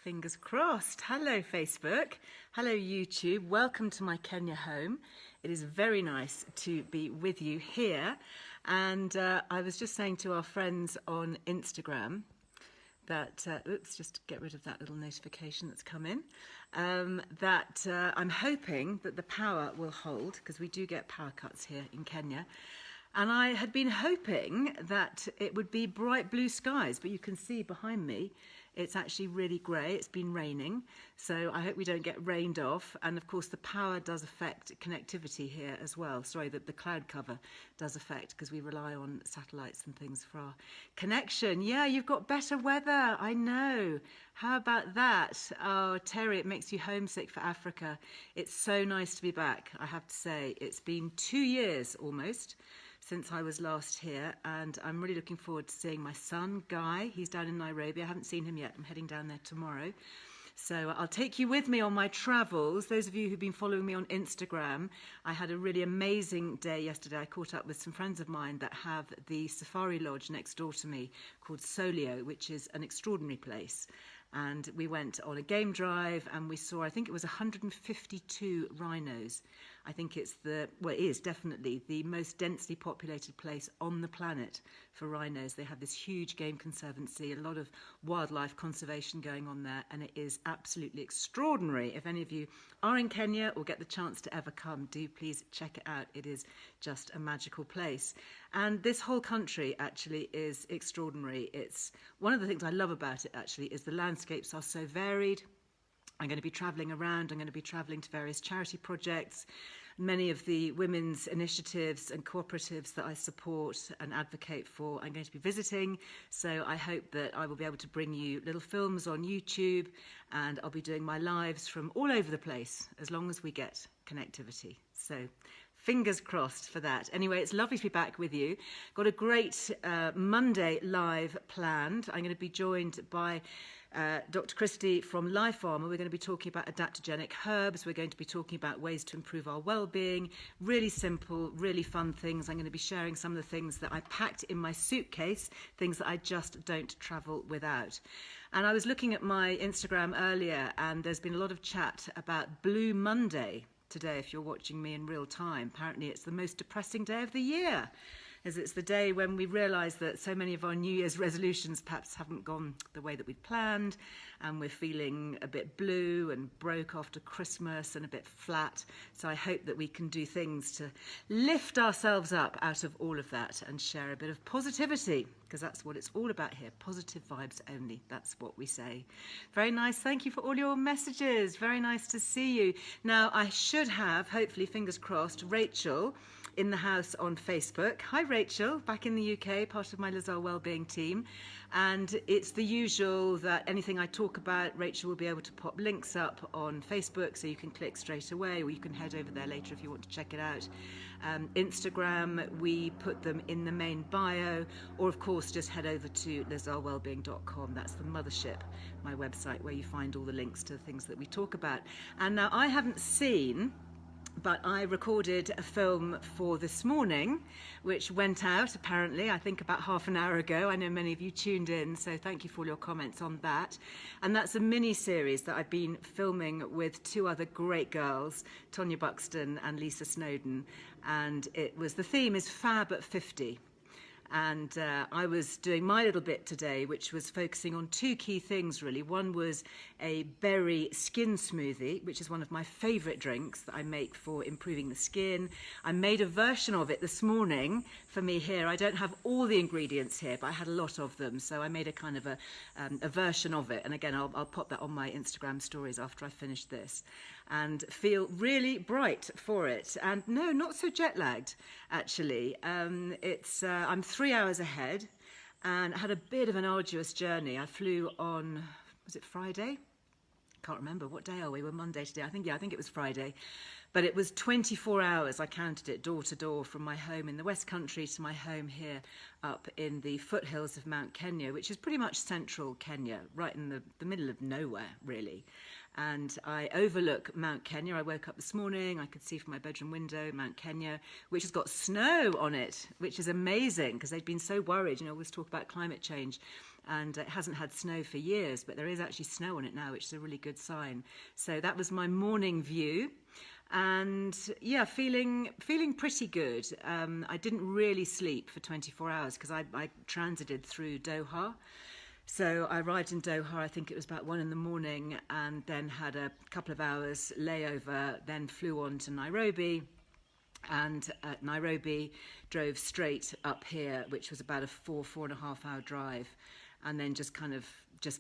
Fingers crossed. Hello Facebook, hello YouTube, welcome to my Kenya home. It is very nice to be with you here, and I was just saying to our friends on Instagram that, oops, just get rid of that little notification that's come in, that I'm hoping that the power will hold, because we do get power cuts here in Kenya. And I had been hoping that it would be bright blue skies, but you can see behind me, it's actually really grey. It's been raining, so I hope we don't get rained off. And of course, the power does affect connectivity here as well. Sorry, that the cloud cover does affect, because we rely on satellites and things for our connection. Yeah, you've got better weather. I know. How about that? Oh, Terry, it makes you homesick for Africa. It's so nice to be back, I have to say. It's been 2 years almost since I was last here, and I'm really looking forward to seeing my son, Guy. He's down in Nairobi. I haven't seen him yet. I'm heading down there tomorrow. So I'll take you with me on my travels. Those of you who've been following me on Instagram, I had a really amazing day yesterday. I caught up with some friends of mine that have the safari lodge next door to me called Solio, which is an extraordinary place. And we went on a game drive and we saw, I think it was 152 rhinos. I think it's it is definitely the most densely populated place on the planet for rhinos. They have this huge game conservancy, a lot of wildlife conservation going on there, and it is absolutely extraordinary. If any of you are in Kenya or get the chance to ever come, do please check it out. It is just a magical place. And this whole country actually is extraordinary. It's one of the things I love about it actually is the landscapes are so varied. I'm going to be travelling around. I'm going to be travelling to various charity projects. Many of the women's initiatives and cooperatives that I support and advocate for, I'm going to be visiting. So I hope that I will be able to bring you little films on YouTube, and I'll be doing my lives from all over the place as long as we get connectivity. So fingers crossed for that. Anyway, it's lovely to be back with you. Got a great Monday live planned. I'm going to be joined by Dr. Christie from Lifesaver. We're going to be talking about adaptogenic herbs. We're going to be talking about ways to improve our well-being. Really simple, really fun things. I'm going to be sharing some of the things that I packed in my suitcase, things that I just don't travel without. And I was looking at my Instagram earlier, and there's been a lot of chat about Blue Monday today, if you're watching me in real time. Apparently it's the most depressing day of the year, as it's the day when we realise that so many of our New Year's resolutions perhaps haven't gone the way that we'd planned, and we're feeling a bit blue and broke after Christmas and a bit flat. So I hope that we can do things to lift ourselves up out of all of that and share a bit of positivity, because that's what it's all about here. Positive vibes only. That's what we say. Very nice. Thank you for all your messages. Very nice to see you. Now, I should have, hopefully, fingers crossed, Rachel in the house on Facebook. Hi Rachel, back in the UK, part of my Earle Wellbeing team. And it's the usual that anything I talk about, Rachel will be able to pop links up on Facebook, so you can click straight away, or you can head over there later if you want to check it out. Instagram, we put them in the main bio, or of course just head over to lizarwellbeing.com. That's the mothership, my website, where you find all the links to the things that we talk about. And now I haven't seen, but I recorded a film for this morning, which went out apparently, I think about half an hour ago. I know many of you tuned in, so thank you for all your comments on that. And that's a mini-series that I've been filming with two other great girls, Tonya Buxton and Lisa Snowden. And the theme is Fab at 50. And I was doing my little bit today, which was focusing on two key things, really. One was a berry skin smoothie, which is one of my favourite drinks that I make for improving the skin. I made a version of it this morning for me here. I don't have all the ingredients here, but I had a lot of them. So I made a kind of a version of it. And again, I'll pop that on my Instagram stories after I finish this. And feel really bright for it. And no, not so jet lagged, actually. I'm 3 hours ahead and had a bit of an arduous journey. I flew on, was it Friday? Can't remember. What day are we? We're Monday today. I think it was Friday. But it was 24 hours, I counted it, door to door, from my home in the West Country to my home here up in the foothills of Mount Kenya, which is pretty much central Kenya, right in the middle of nowhere, really. And I overlook Mount Kenya. I woke up this morning, I could see from my bedroom window Mount Kenya, which has got snow on it, which is amazing, because they've been so worried. You know, always talk about climate change and it hasn't had snow for years, but there is actually snow on it now, which is a really good sign. So that was my morning view. And yeah, feeling pretty good. I didn't really sleep for 24 hours because I transited through Doha. So I arrived in Doha, I think it was about 1 a.m, and then had a couple of hours layover, then flew on to Nairobi. And at Nairobi, drove straight up here, which was about a 4.5 hour drive, and then just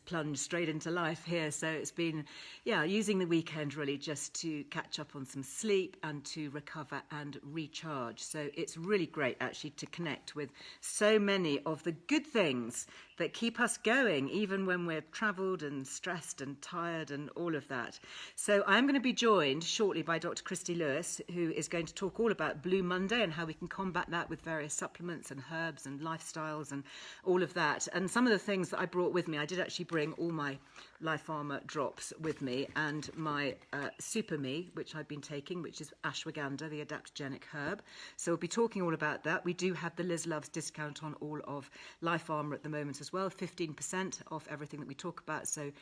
plunged straight into life here. So it's been, using the weekend really just to catch up on some sleep and to recover and recharge. So it's really great actually to connect with so many of the good things that keep us going, even when we're travelled and stressed and tired and all of that. So I'm going to be joined shortly by Dr. Christy Lewis, who is going to talk all about Blue Monday and how we can combat that with various supplements and herbs and lifestyles and all of that. And some of the things that I brought with me, I did actually bring all my Life Armour drops with me, and my Super Me, which I've been taking, which is Ashwagandha, the adaptogenic herb. So we'll be talking all about that. We do have the Liz Loves discount on all of Life Armour at the moment as well, 15% off everything that we talk about. So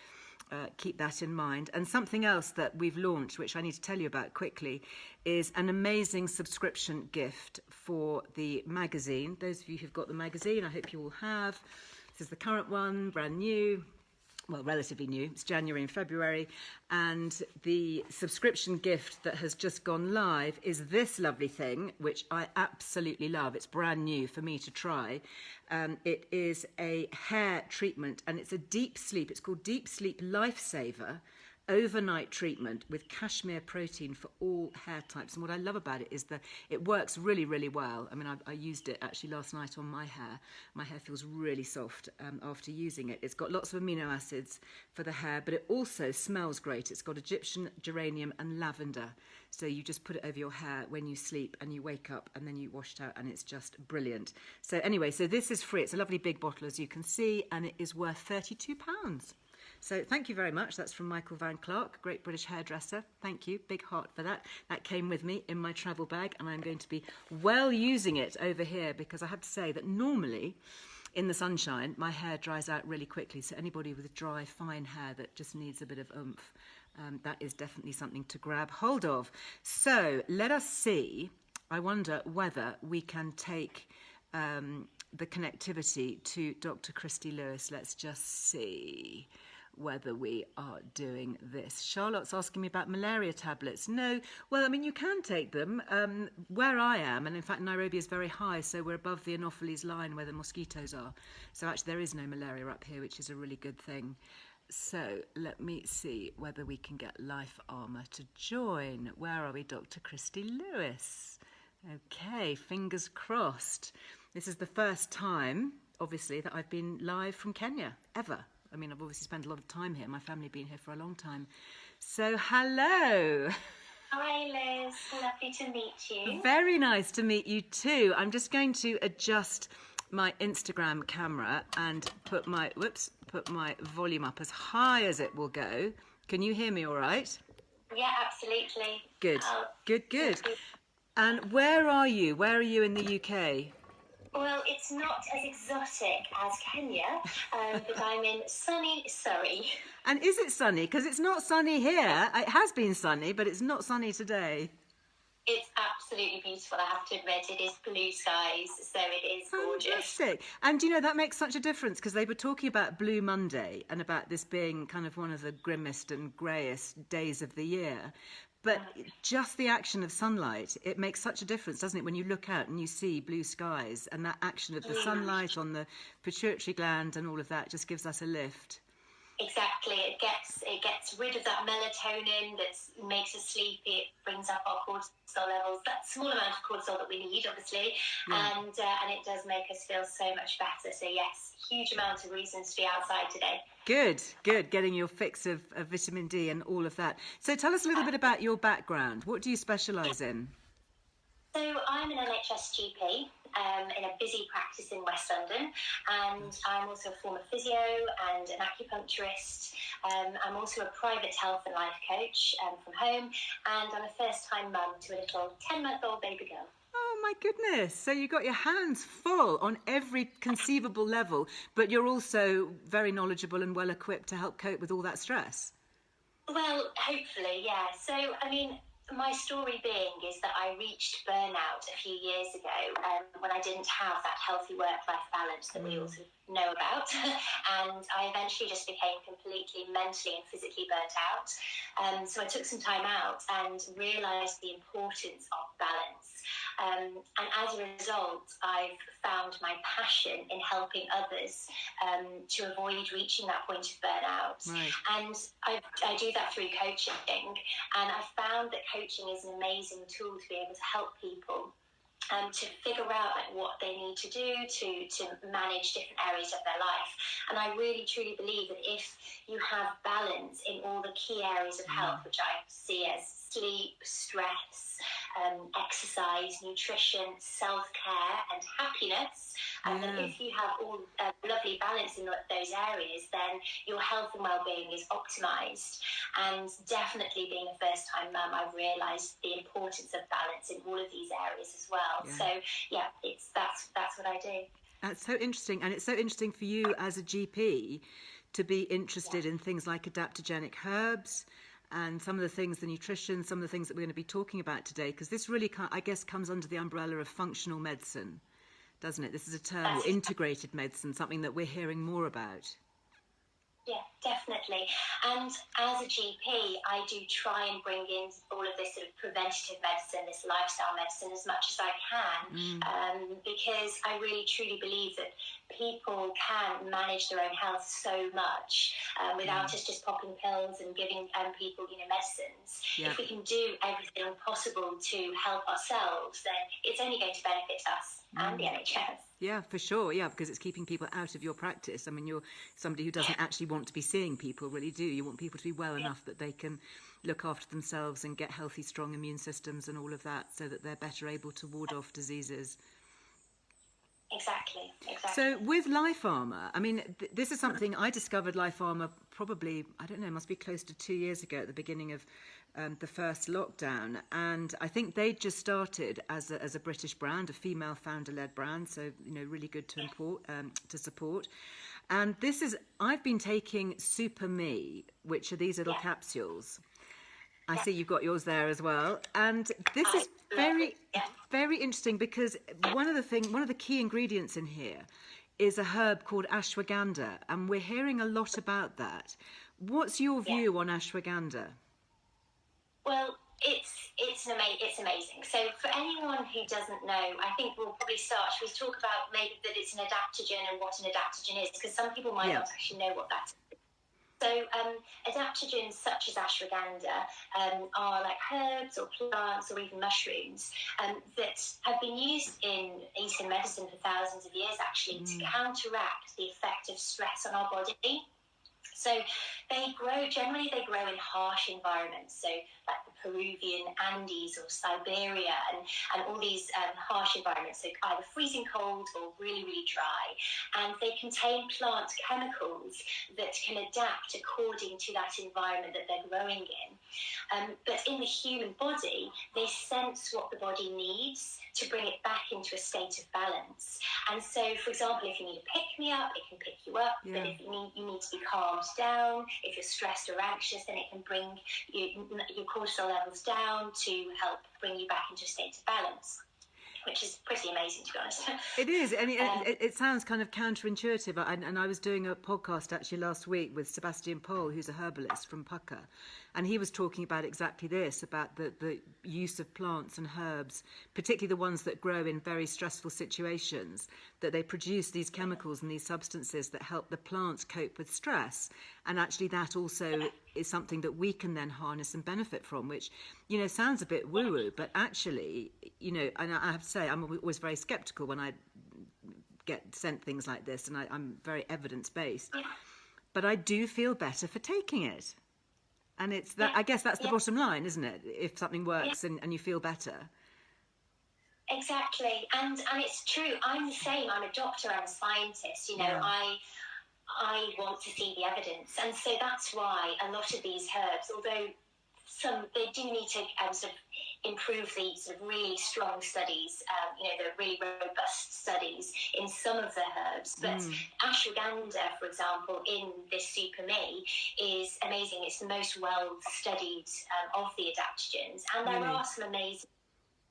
keep that in mind. And something else that we've launched, which I need to tell you about quickly, is an amazing subscription gift for the magazine. Those of you who've got the magazine, I hope you all have. This is the current one, brand new. Well, relatively new. It's January and February. And the subscription gift that has just gone live is this lovely thing, which I absolutely love. It's brand new for me to try. It is a hair treatment, and it's a deep sleep. It's called Deep Sleep Lifesaver overnight treatment with cashmere protein for all hair types. And what I love about it is that it works really, really well. I mean, I used it actually last night on my hair. My hair feels really soft after using it. It's got lots of amino acids for the hair, but it also smells great. It's got Egyptian geranium and lavender. So you just put it over your hair when you sleep and you wake up and then you wash it out, and it's just brilliant. So anyway, so this is free. It's a lovely big bottle, as you can see, and it is worth £32. So thank you very much. That's from Michael Van Clark, great British hairdresser. Thank you. Big heart for that. That came with me in my travel bag, and I'm going to be well using it over here, because I have to say that normally in the sunshine, my hair dries out really quickly. So anybody with dry, fine hair that just needs a bit of oomph, that is definitely something to grab hold of. So let us see. I wonder whether we can take the connectivity to Dr. Christy Lewis. Let's just see whether we are doing this. Charlotte's asking me about malaria tablets. No, well, I mean, you can take them where I am, and in fact Nairobi is very high, so we're above the Anopheles line where the mosquitoes are. So actually there is no malaria up here, which is a really good thing. So let me see whether we can get Life Armour to join. Where are we, Dr. Christy Lewis? Okay, fingers crossed. This is the first time, obviously, that I've been live from Kenya, ever. I mean, I've obviously spent a lot of time here. My family have been here for a long time. So, hello. Hi, Liz. Lovely to meet you. Very nice to meet you too. I'm just going to adjust my Instagram camera and put my volume up as high as it will go. Can you hear me all right? Yeah, absolutely. Good, good. And where are you? Where are you in the UK? Well, it's not as exotic as Kenya, but I'm in sunny Surrey. And is it sunny? Because it's not sunny here. It has been sunny, but it's not sunny today. It's absolutely beautiful, I have to admit. It is blue skies, so it is gorgeous. Fantastic. And, you know, that makes such a difference, because they were talking about Blue Monday and about this being kind of one of the grimmest and greyest days of the year. But just the action of sunlight, it makes such a difference, doesn't it, when you look out and you see blue skies, and that action of the sunlight on the pituitary gland and all of that just gives us a lift. Exactly. It gets rid of that melatonin that makes us sleepy. It brings up our cortisol levels, that small amount of cortisol that we need, obviously, and it does make us feel so much better. So yes, huge amount of reasons to be outside today. Good. Getting your fix of vitamin D and all of that. So tell us a little bit about your background. What do you specialise in? So I'm an NHS GP in a busy practice in West London, and I'm also a former physio and an acupuncturist. I'm also a private health and life coach from home, and I'm a first-time mum to a little 10-month-old baby girl. Oh my goodness. So you got your hands full on every conceivable level, but you're also very knowledgeable and well equipped to help cope with all that stress. Well, hopefully, yeah. So, I mean, my story being is that I reached burnout a few years ago when I didn't have that healthy work-life balance that we also know about. And I eventually just became completely mentally and physically burnt out. So I took some time out and realised the importance of balance. And as a result, I've found my passion in helping others to avoid reaching that point of burnout. Right. And I do that through coaching. And I found that coaching is an amazing tool to be able to help people to figure out what they need to do to manage different areas of their life. And I really, truly believe that if you have balance in all the key areas of health, which I see as sleep, stress, exercise, nutrition, self-care and happiness, and that if you have all lovely balance in those areas, then your health and well-being is optimized. And definitely being a first-time mum, I've realized the importance of balance in all of these areas as well. So that's what I do. That's so interesting. And it's so interesting for you as a GP to be interested in things like adaptogenic herbs and some of the things, the nutrition, some of the things that we're going to be talking about today, because this really, I guess, comes under the umbrella of functional medicine, doesn't it? This is a term, or integrated medicine, something that we're hearing more about. Yeah, definitely. And as a GP, I do try and bring in all of this sort of preventative medicine, this lifestyle medicine, as much as I can, because I really, truly believe that people can manage their own health so much without us just popping pills and giving people, medicines. If we can do everything possible to help ourselves, then it's only going to benefit us and the NHS. Yeah, for sure. Yeah, because it's keeping people out of your practice. I mean, you're somebody who doesn't actually want to be seeing people, really, do you? Want people to be well enough that they can look after themselves and get healthy, strong immune systems and all of that, so that they're better able to ward off diseases. Exactly. So with Life Armour, I mean, this is something I discovered Life Armour probably, I don't know, must be close to 2 years ago at the beginning of the first lockdown. And I think they just started as a British brand, a female founder-led brand. So, really good to support. And this is, I've been taking Super Me, which are these little capsules. I see you've got yours there as well. And this is very interesting because one of the key ingredients in here is a herb called Ashwagandha, and we're hearing a lot about that. What's your view on Ashwagandha? Well, it's amazing. So for anyone who doesn't know, I think we'll probably start. Should we talk about maybe that it's an adaptogen and what an adaptogen is? Because some people might not actually know what that is. So adaptogens such as ashwagandha are like herbs or plants or even mushrooms that have been used in Eastern medicine for thousands of years, actually, to counteract the effect of stress on our body. So they grow in harsh environments, so like the Peruvian Andes or Siberia and all these harsh environments, so either freezing cold or really, really dry. And they contain plant chemicals that can adapt according to that environment that they're growing in. But in the human body, they sense what the body needs to bring it back into a state of balance. And so, for example, if you need a pick-me-up, it can pick you up. But if you need to be calmed down, if you're stressed or anxious, then it can bring your cortisol levels down to help bring you back into a state of balance, which is pretty amazing, to be honest. It is, and it sounds kind of counterintuitive. And I was doing a podcast actually last week with Sebastian Pohl, who's a herbalist from Pucker, and he was talking about exactly this, about the use of plants and herbs, particularly the ones that grow in very stressful situations, that they produce these chemicals and these substances that help the plants cope with stress. And actually that also is something that we can then harness and benefit from, which, sounds a bit woo-woo, but actually, and I have to say, I'm always very skeptical when I get sent things like this, and I'm very evidence-based. But I do feel better for taking it. And it's that, I guess that's the bottom line, isn't it? If something works and you feel better. Exactly. And it's true. I'm the same. I'm a doctor. I'm a scientist. I want to see the evidence. And so that's why a lot of these herbs, although they do need to sort of improve the sort of really strong studies, the really robust studies in some of the herbs. But ashwagandha, for example, in this Super Me is amazing. It's the most well-studied of the adaptogens. And there are some amazing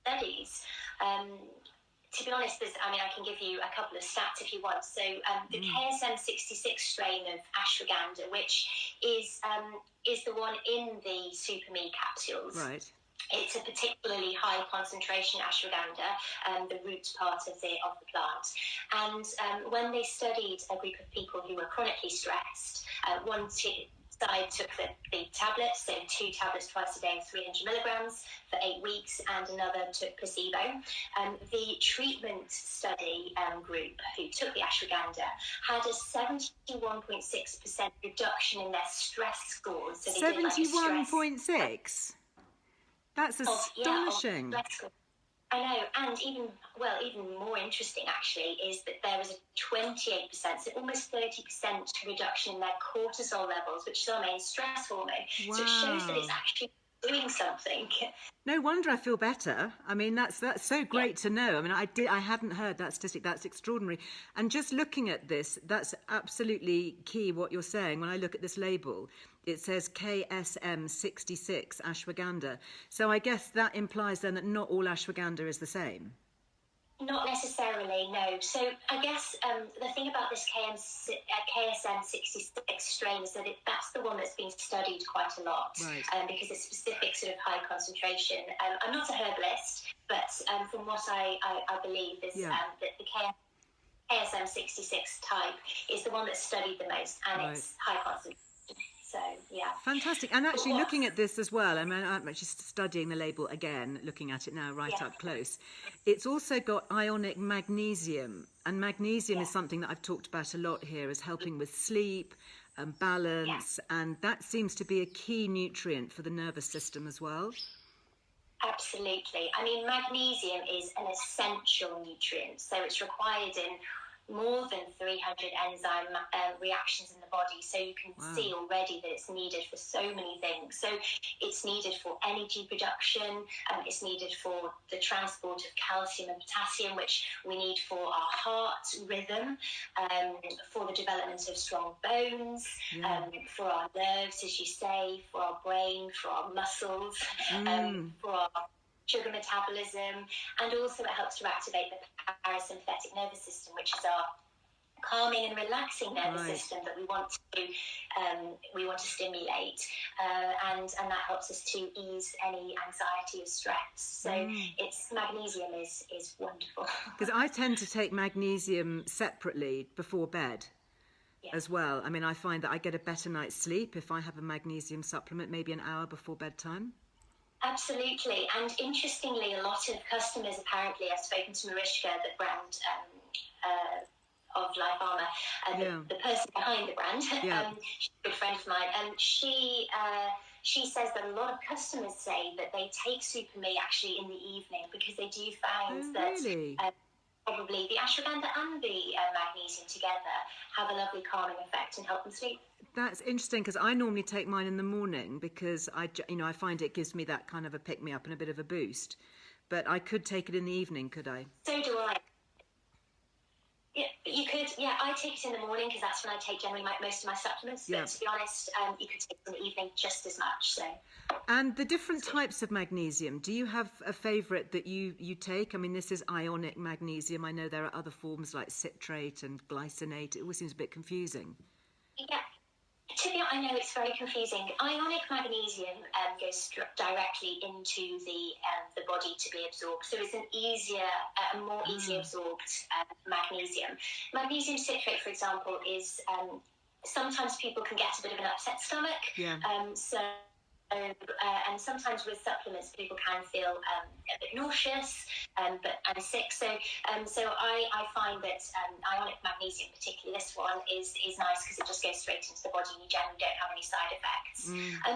studies. To be honest, I can give you a couple of stats if you want. So the KSM 66 strain of ashwagandha, which is the one in the Super Me capsules. Right. It's a particularly high concentration ashwagandha, the root part of the plant. And when they studied a group of people who were chronically stressed, one side took the tablets, so 2 tablets twice a day of 300 milligrams for 8 weeks, and another took placebo. The treatment study group who took the ashwagandha had a 71.6% reduction in their stress scores. So 71.6? That's astonishing. I know, and even more interesting actually is that there was a 28%, so almost 30% reduction in their cortisol levels, which is our main stress hormone. Wow. So it shows that it's actually doing something. No wonder I feel better. I mean, that's so great to know. I mean, I hadn't heard that statistic. That's extraordinary. And just looking at this, that's absolutely key what you're saying. When I look at this label, it says KSM 66 ashwagandha. So I guess that implies then that not all ashwagandha is the same. Not necessarily, no. So I guess the thing about this KSM 66 strain is that that's the one that's been studied quite a lot, right. Because it's specific sort of high concentration. I'm not a herbalist, but from what I believe is that the KSM 66 type is the one that's studied the most, and it's high concentration. So, yeah. Fantastic. And actually looking at this as well, I mean, I'm actually studying the label again, looking at it now up close. It's also got Ionic Magnesium. And magnesium is something that I've talked about a lot here as helping with sleep and balance. And that seems to be a key nutrient for the nervous system as well. Absolutely. I mean, magnesium is an essential nutrient. So it's required in more than 300 enzyme reactions in the body, so you can see already that it's needed for so many things. So it's needed for energy production, it's needed for the transport of calcium and potassium, which we need for our heart rhythm, for the development of strong bones, for our nerves, as you say, for our brain, for our muscles, for our sugar metabolism, and also it helps to activate the parasympathetic nervous system, which is our calming and relaxing nervous system that we want to stimulate, and that helps us to ease any anxiety or stress. So magnesium is wonderful. Because I tend to take magnesium separately before bed. As well. I mean, I find that I get a better night's sleep if I have a magnesium supplement, maybe an hour before bedtime. Absolutely, and interestingly, a lot of customers apparently, I've spoken to Mariska, the brand of Life Armour, the person behind the brand, she's a good friend of mine, and she says that a lot of customers say that they take Super Me actually in the evening because they do find that probably the ashwagandha and the magnesium together have a lovely calming effect and help them sleep. That's interesting because I normally take mine in the morning because I find it gives me that kind of a pick-me-up and a bit of a boost. But I could take it in the evening, could I? So do I. Yeah, you could. Yeah, I take it in the morning because that's when I take generally most of my supplements. But to be honest, you could take it in the evening just as much. So. And the different types of magnesium, do you have a favourite that you take? I mean, this is Ionic Magnesium. I know there are other forms like citrate and glycinate. It always seems a bit confusing. Yeah. To be honest, I know it's very confusing. Ionic magnesium goes directly into the body to be absorbed, so it's a more easily absorbed magnesium. Magnesium citrate, for example, is sometimes people can get a bit of an upset stomach. And sometimes with supplements, people can feel a bit nauseous and sick. So I find that Ionic Magnesium, particularly this one, is nice because it just goes straight into the body and you generally don't have any side effects.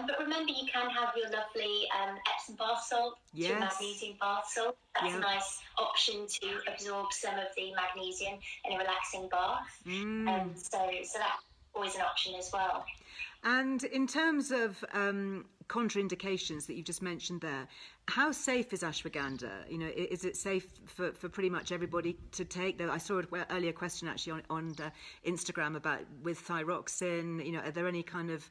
But remember, you can have your lovely Epsom bath salt, your magnesium bath salt. That's a nice option to absorb some of the magnesium in a relaxing bath. So that's always an option as well. And in terms of contraindications that you've just mentioned there, how safe is ashwagandha? You know, is it safe for pretty much everybody to take? Though I saw an earlier question actually on Instagram about with thyroxine. You know, are there any kind of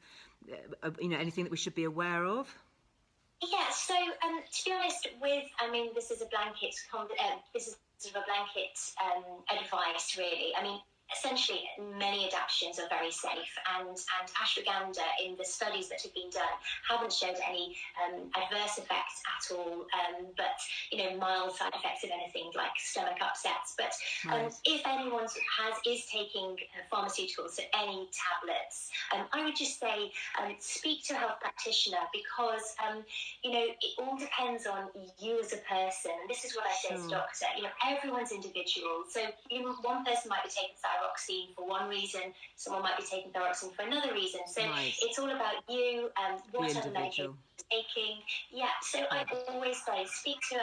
anything that we should be aware of? Yeah, so to be honest, this is a blanket. This is sort of a blanket advice, really. I mean, essentially, many adaptogens are very safe, and ashwagandha in the studies that have been done haven't showed any adverse effects at all, but mild side effects of anything like stomach upsets. But if anyone is taking pharmaceuticals, so any tablets, I would just say speak to a health practitioner, because it all depends on you as a person. And this is what I say as a doctor. Everyone's individual. So one person might be taking thyroxine for one reason, someone might be taking thyroxine for another reason. So it's all about you and what other medication you're taking. Yeah, so I always say speak to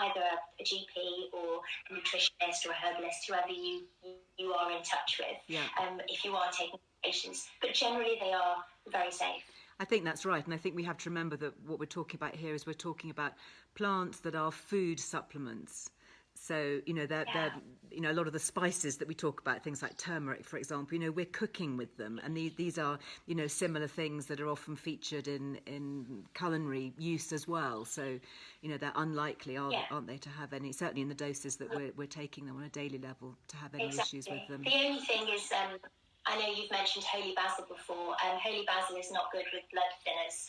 either a GP or a nutritionist or a herbalist, whoever you are in touch with, if you are taking medications. But generally they are very safe. I think that's right, and I think we have to remember that what we're talking about here is we're talking about plants that are food supplements. So, they're a lot of the spices that we talk about, things like turmeric, for example, we're cooking with them. And these are, similar things that are often featured in culinary use as well. So, they're unlikely, aren't they, to have any, certainly in the doses that we're taking them on a daily level, to have any issues with them. The only thing is, I know you've mentioned holy basil before. Holy basil is not good with blood thinners.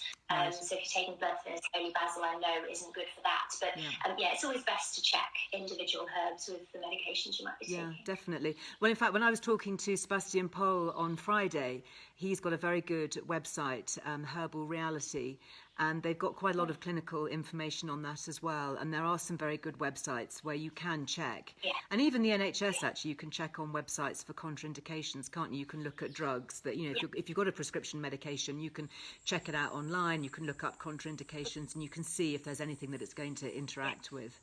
So if you're taking blood thinners, holy basil, I know, isn't good for that. But it's always best to check individual herbs with the medications you might be taking. Yeah, definitely. Well, in fact, when I was talking to Sebastian Pohl on Friday, he's got a very good website, Herbal Reality, and they've got quite a lot of clinical information on that as well. And there are some very good websites where you can check. Yeah. And even the NHS, actually, you can check on websites for contraindications, can't you? You can look at drugs that, if you've got a prescription medication, you can check it out online. You can look up contraindications and you can see if there's anything that it's going to interact with.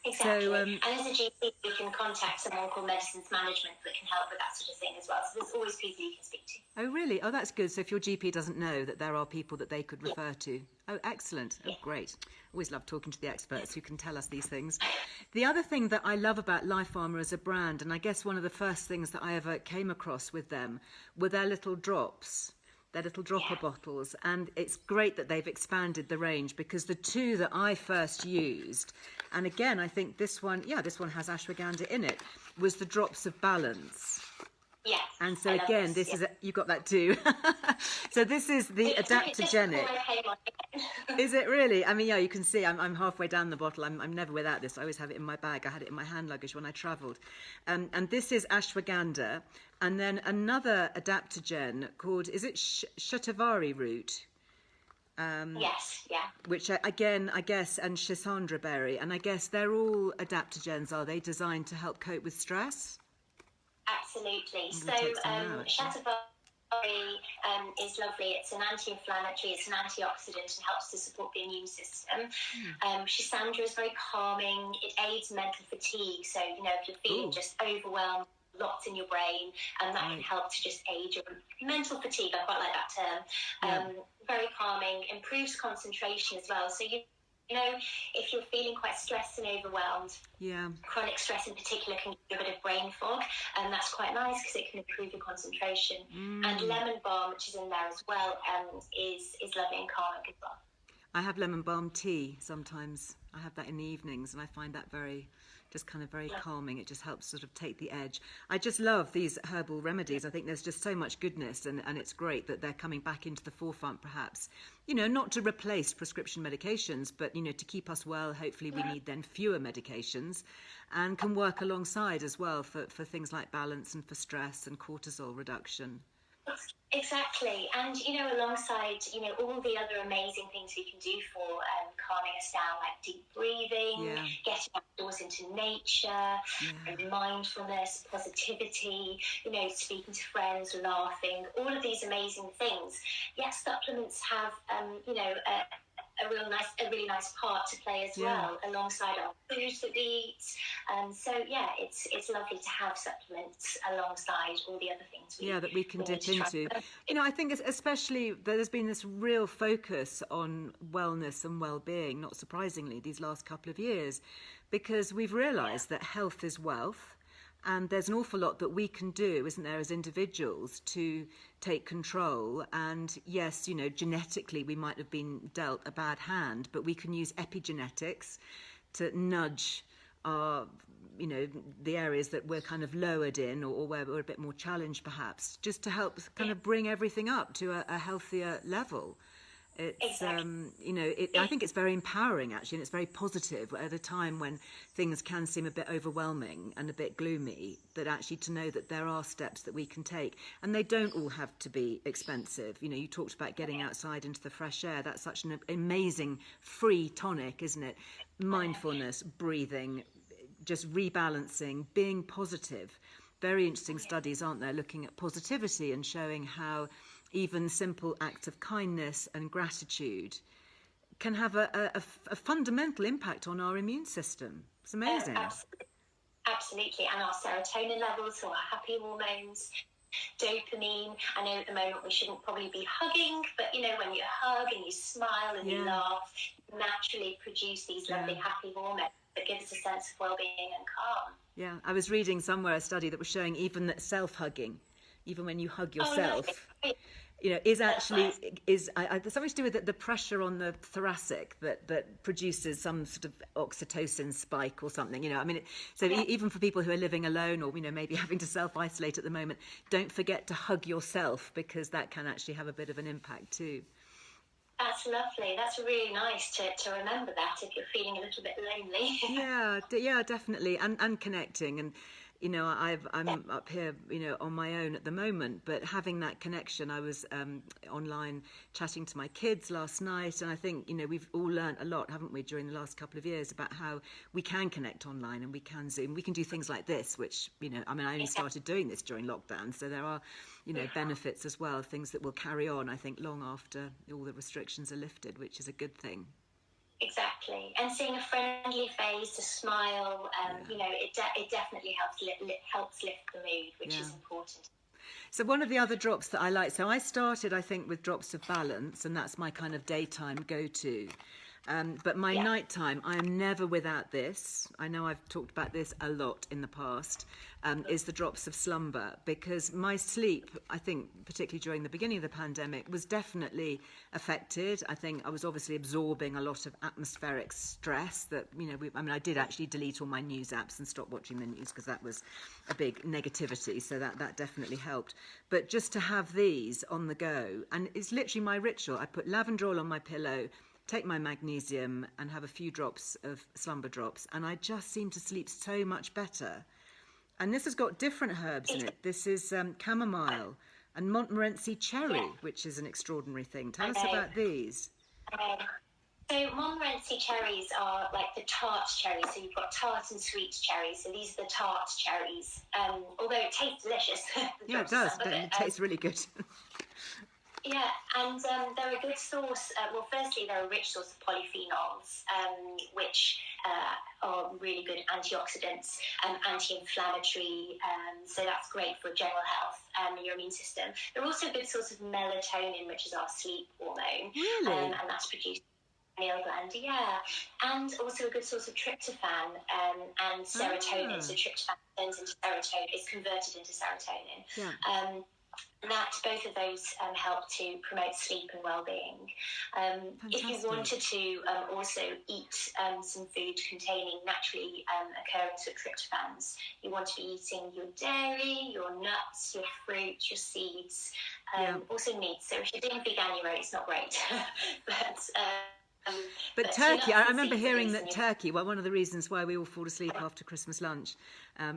Exactly. So, and as a GP, you can contact someone called Medicines Management that can help with that sort of thing as well. So there's always people you can speak to. Oh, really? Oh, that's good. So if your GP doesn't know, that there are people that they could refer to. Oh, excellent. Oh, great. Always love talking to the experts who can tell us these things. The other thing that I love about Life Armour as a brand, and I guess one of the first things that I ever came across with them, were their little drops. Their little dropper bottles, and it's great that they've expanded the range, because the two that I first used, and again I think this one has ashwagandha in it, was the Drops of Balance. Yeah. And so again, this is you got that too. So this is the Adaptogenic. Is it really? I mean, yeah, you can see I'm halfway down the bottle. I'm never without this. I always have it in my bag. I had it in my hand luggage when I travelled. And this is ashwagandha, and then another adaptogen called, is it shatavari root? Yes, yeah. Which again, I guess, and schisandra berry, and I guess they're all adaptogens. Are they designed to help cope with stress? Absolutely. So shatavari is lovely. It's an anti-inflammatory, it's an antioxidant, and helps to support the immune system. Schisandra is very calming. It aids mental fatigue. So, if you're feeling just overwhelmed, lots in your brain, and that can help to just aid your mental fatigue. I quite like that term. Very calming, improves concentration as well. So if you're feeling quite stressed and overwhelmed, chronic stress in particular can give a bit of brain fog, and that's quite nice because it can improve your concentration. And lemon balm, which is in there as well, is lovely and calming as well. I have lemon balm tea sometimes. I have that in the evenings, and I find that very calming. It just helps sort of take the edge. I just love these herbal remedies. I think there's just so much goodness, and it's great that they're coming back into the forefront, perhaps, not to replace prescription medications, but, to keep us well. Hopefully we need then fewer medications, and can work alongside as well for things like balance and for stress and cortisol reduction. Exactly. And, alongside, all the other amazing things we can do for calming us down, like deep breathing, getting outdoors into nature, and mindfulness, positivity, speaking to friends, laughing, all of these amazing things. Yes, supplements have, a really nice part to play as well, alongside our foods that we eat. So yeah, it's lovely to have supplements alongside all the other things that we can dip into. You know, I think especially there's been this real focus on wellness and well-being, not surprisingly, these last couple of years, because we've realised that health is wealth. And there's an awful lot that we can do, isn't there, as individuals to take control. And yes, you know, genetically we might have been dealt a bad hand, but we can use epigenetics to nudge our, you know, the areas that we're kind of lowered in, or where we're a bit more challenged perhaps, just to help kind of bring everything up to a healthier level. It's, you know, I think it's very empowering, actually, and it's very positive at a time when things can seem a bit overwhelming and a bit gloomy, that actually to know that there are steps that we can take. And they don't all have to be expensive. You know, you talked about getting outside into the fresh air. That's such an amazing free tonic, isn't it? Mindfulness, breathing, just rebalancing, being positive. Very interesting studies, aren't there, looking at positivity and showing how even simple acts of kindness and gratitude can have a fundamental impact on our immune system. It's amazing. Absolutely. And our serotonin levels, so our happy hormones, dopamine. I know at the moment we shouldn't probably be hugging, but you know, when you hug and you smile and you laugh, you naturally produce these lovely happy hormones that give us a sense of well-being and calm. Yeah, I was reading somewhere a study that was showing even that self-hugging, even when you hug yourself, you know, is actually there's something to do with the pressure on the thoracic that produces some sort of oxytocin spike or something. You know, I mean, even for people who are living alone, or you know, maybe having to self-isolate at the moment, don't forget to hug yourself, because that can actually have a bit of an impact too. That's lovely. That's really nice to remember that if you're feeling a little bit lonely. yeah, definitely, and connecting. And you know, I'm up here, you know, on my own at the moment, but having that connection. I was online chatting to my kids last night, and I think, you know, we've all learned a lot, haven't we, during the last couple of years, about how we can connect online and we can Zoom. We can do things like this, which, you know, I mean, I only started doing this during lockdown, so there are, you know, benefits as well, things that will carry on, I think, long after all the restrictions are lifted, which is a good thing. Exactly, and seeing a friendly face, a smile, you know, it definitely helps lift the mood, which is important. So one of the other drops that I like, so I started, I think, with drops of balance, and that's my kind of daytime go-to. But my nighttime, I am never without this. I know I've talked about this a lot in the past, is the drops of slumber, because my sleep, I think, particularly during the beginning of the pandemic, was definitely affected. I think I was obviously absorbing a lot of atmospheric stress that, you know, I did actually delete all my news apps and stop watching the news, because that was a big negativity. So that definitely helped. But just to have these on the go, and it's literally my ritual. I put lavender oil on my pillow, take my magnesium, and have a few drops of slumber drops, and I just seem to sleep so much better. And this has got different herbs in it. This is chamomile and Montmorency cherry, which is an extraordinary thing. Tell us about these. So Montmorency cherries are like the tart cherries. So you've got tart and sweet cherries. So these are the tart cherries. Although it tastes delicious. Yeah, it does. It tastes really good. Yeah, and they're a good source. Well, firstly, they're a rich source of polyphenols, which are really good antioxidants and anti-inflammatory. So that's great for general health and your immune system. They're also a good source of melatonin, which is our sleep hormone. Really? And that's produced in the pineal gland, and also a good source of tryptophan and serotonin. So tryptophan turns into serotonin, is converted into serotonin. Yeah. That both of those help to promote sleep and well-being. If you wanted to also eat some food containing naturally occurring sort of tryptophans, you want to be eating your dairy, your nuts, your fruit, your seeds, also meat. So if you're doing veganuary, it's not great. But turkey, I remember hearing that turkey, well, one of the reasons why we all fall asleep after Christmas lunch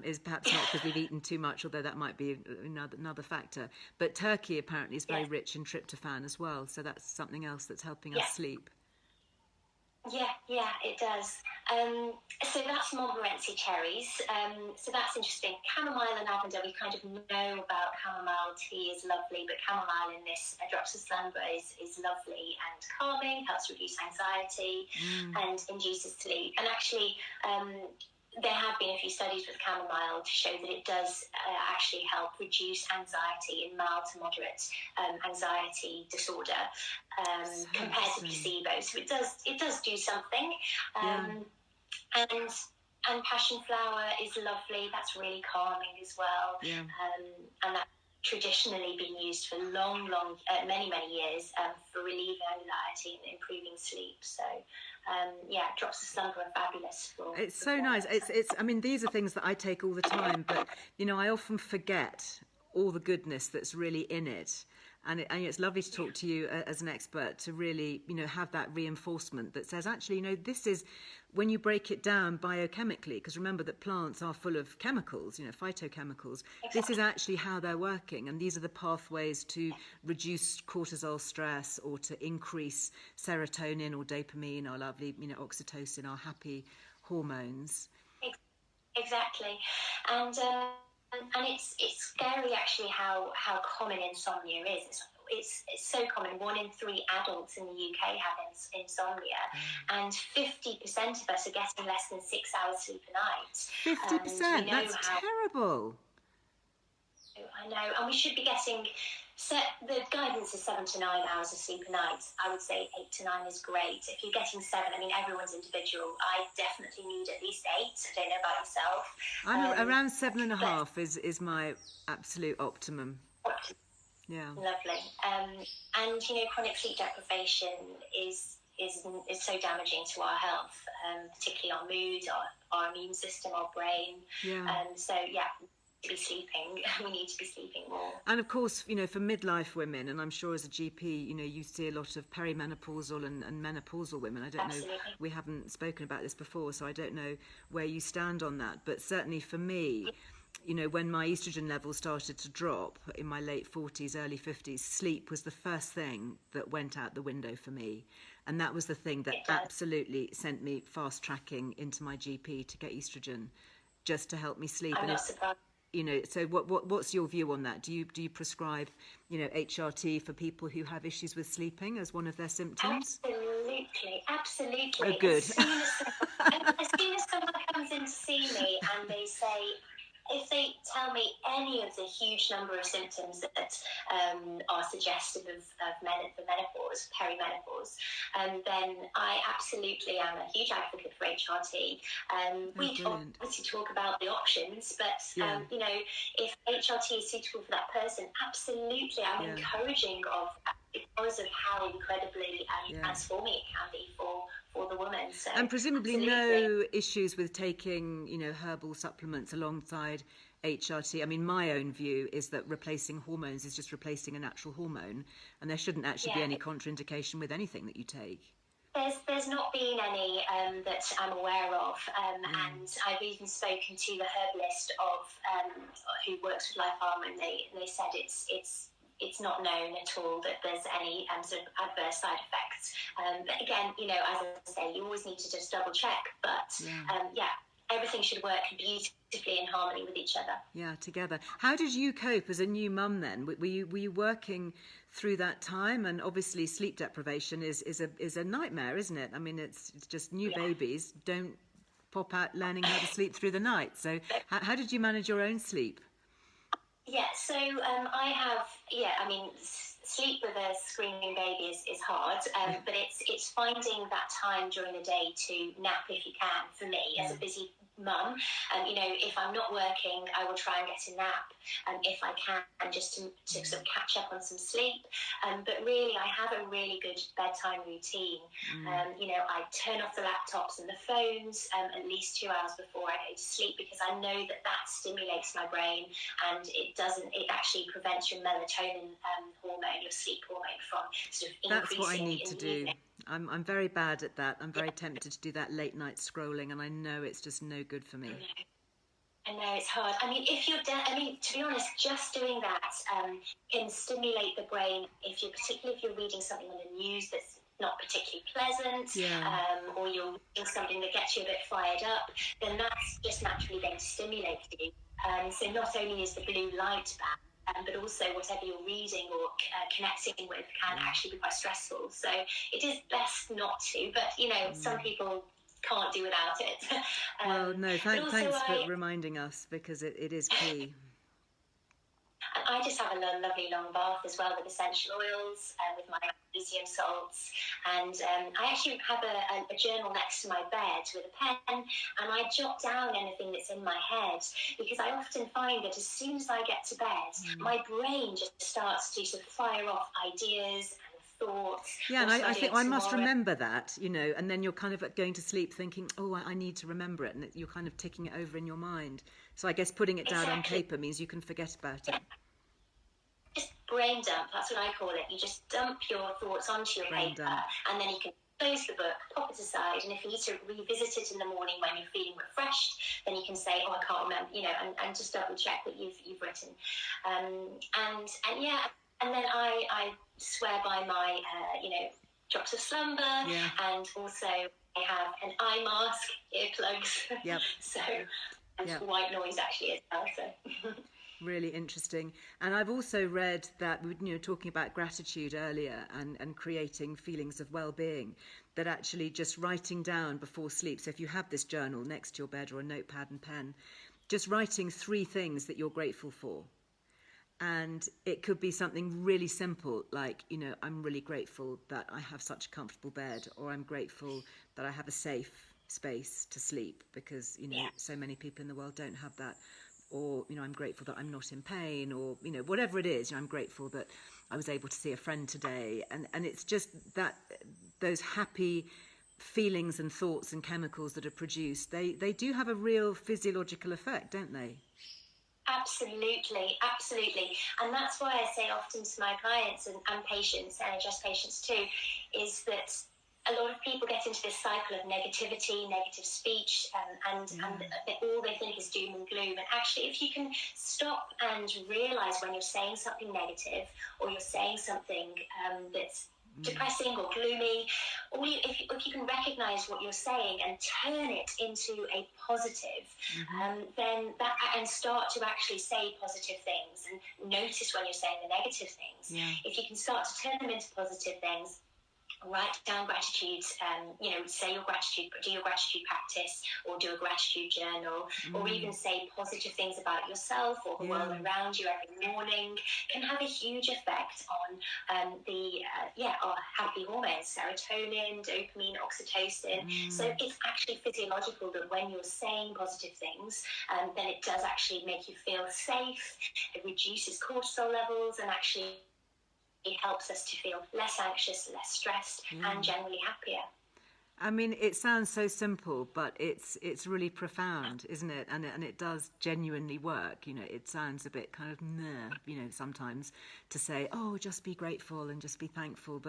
is perhaps not because we've eaten too much, although that might be another factor. But turkey apparently is very rich in tryptophan as well, so that's something else that's helping us sleep. Yeah, it does. So that's Montmorency cherries. So that's interesting. Chamomile and lavender, we kind of know about chamomile tea is lovely, but chamomile in this drops of slumber is lovely and calming, helps reduce anxiety and induces sleep. And actually, there have been a few studies with chamomile to show that it does actually help reduce anxiety in mild to moderate anxiety disorder compared to placebo. So it does do something. And passion flower is lovely. That's really calming as well. And that's traditionally been used for many years for relieving anxiety and improving sleep. So drops of slumber are fabulous. It's so nice. It's. I mean, these are things that I take all the time, but I often forget all the goodness that's really in it. And it's lovely to talk to you as an expert to really, have that reinforcement that says, actually, this is when you break it down biochemically, because remember that plants are full of chemicals, phytochemicals. Exactly. This is actually how they're working. And these are the pathways to reduce cortisol stress or to increase serotonin or dopamine, our lovely, oxytocin, our happy hormones. Exactly. And it's scary actually how common insomnia is. It's so common. 1 in 3 adults in the UK have insomnia, and 50% of us are getting less than 6 hours sleep a night. 50%? That's terrible. I know, and we should be getting. So the guidance is 7 to 9 hours of sleep a night. I would say 8 to 9 is great. If you're getting 7, I mean, everyone's individual. I definitely need at least 8. I don't know about yourself. I'm around 7.5 is my absolute optimum. Yeah. Lovely. And chronic sleep deprivation is so damaging to our health, particularly our mood, our immune system, our brain. Be sleeping. We need to be sleeping more. And of course, for midlife women, and I'm sure as a GP, you see a lot of perimenopausal and menopausal women. I don't know, we haven't spoken about this before, so I don't know where you stand on that. But certainly for me, when my estrogen levels started to drop in my late 40s, early 50s, sleep was the first thing that went out the window for me. And that was the thing that absolutely sent me fast tracking into my GP to get estrogen, just to help me sleep. I'm not surprised. So what's your view on that? Do you prescribe, HRT for people who have issues with sleeping as one of their symptoms? Absolutely. Oh, good. As soon as someone comes in to see me and they say, if they tell me any of the huge number of symptoms that are suggestive of menopause, perimenopause, then I absolutely am a huge advocate for HRT. We obviously talk about the options, but if HRT is suitable for that person, absolutely, I'm encouraging of that because of how incredibly transforming it can be for the woman. So, and presumably no issues with taking, herbal supplements alongside HRT. I mean, my own view is that replacing hormones is just replacing a natural hormone, and there shouldn't actually be any contraindication with anything that you take. There's not been any that I'm aware of, and I've even spoken to the herbalist who works with Life Farm, and they said it's not known at all that there's any sort of adverse side effects. But again, as I say, you always need to just double check. But everything should work beautifully in harmony with each other. Yeah, together. How did you cope as a new mum then? Were you working through that time? And obviously, sleep deprivation is a nightmare, isn't it? I mean, it's just new babies don't pop out learning how to sleep through the night. So, how did you manage your own sleep? Yeah, so sleep with a screaming baby is hard, but it's finding that time during the day to nap if you can, for me, as a busy mum. If I'm not working, I will try and get a nap, if I can, just to sort of catch up on some sleep. But really, I have a really good bedtime routine. I turn off the laptops and the phones at least 2 hours before I go to sleep, because I know that stimulates my brain, and it actually prevents your melatonin hormone, your sleep hormone, from sort of increasing. That's what I need to do. I'm very bad at that. I'm very tempted to do that late night scrolling, and I know it's just no good for me. I know it's hard. I mean, to be honest, just doing that can stimulate the brain. Particularly if you're reading something on the news that's not particularly pleasant, or you're doing something that gets you a bit fired up, then that's just naturally going to stimulate you. So not only is the blue light bad, but also whatever you're reading or connecting with can actually be quite stressful. So it is best not to, but some people can't do without it. Well, no, thanks for reminding us, because it is key. And I just have a lovely long bath as well with essential oils and with my magnesium salts. And I actually have a journal next to my bed with a pen, and I jot down anything that's in my head, because I often find that as soon as I get to bed, my brain just starts to sort of fire off ideas and thoughts. Yeah, and I think I must remember that, and then you're kind of going to sleep thinking, oh, I need to remember it, and you're kind of ticking it over in your mind. So I guess putting it down on paper means you can forget about it. Just brain dump, that's what I call it. You just dump your thoughts onto your paper, and then you can close the book, pop it aside, and if you need to revisit it in the morning when you're feeling refreshed, then you can say, oh, I can't remember, and just double check what you've written. And then I swear by my, drops of slumber, and also I have an eye mask, earplugs, so, and white noise actually as well, so... Really interesting. And I've also read that, talking about gratitude earlier and creating feelings of well-being, that actually just writing down before sleep, so if you have this journal next to your bed or a notepad and pen, just writing 3 things that you're grateful for. And it could be something really simple, like, I'm really grateful that I have such a comfortable bed, or I'm grateful that I have a safe space to sleep, because, so many people in the world don't have that. Or, I'm grateful that I'm not in pain, or, whatever it is, I'm grateful that I was able to see a friend today. And it's just that those happy feelings and thoughts and chemicals that are produced, they do have a real physiological effect, don't they? Absolutely. And that's why I say often to my clients and patients, NHS patients too, is that a lot of people get into this cycle of negativity, negative speech, and all they think is doom and gloom. And actually, if you can stop and realise when you're saying something negative, or you're saying something that's depressing or gloomy, or if you can recognise what you're saying and turn it into a positive, then that, and start to actually say positive things and notice when you're saying the negative things. If you can start to turn them into positive things, write down gratitude, say your gratitude, do your gratitude practice, or do a gratitude journal, or even say positive things about yourself or the world around you every morning, can have a huge effect on our happy hormones, serotonin, dopamine, oxytocin. So it's actually physiological that when you're saying positive things, then it does actually make you feel safe. It reduces cortisol levels, and actually it helps us to feel less anxious, less stressed, and generally happier. I mean, it sounds so simple, but it's really profound, isn't it? And it does genuinely work. It sounds a bit kind of sometimes to say, oh, just be grateful and just be thankful,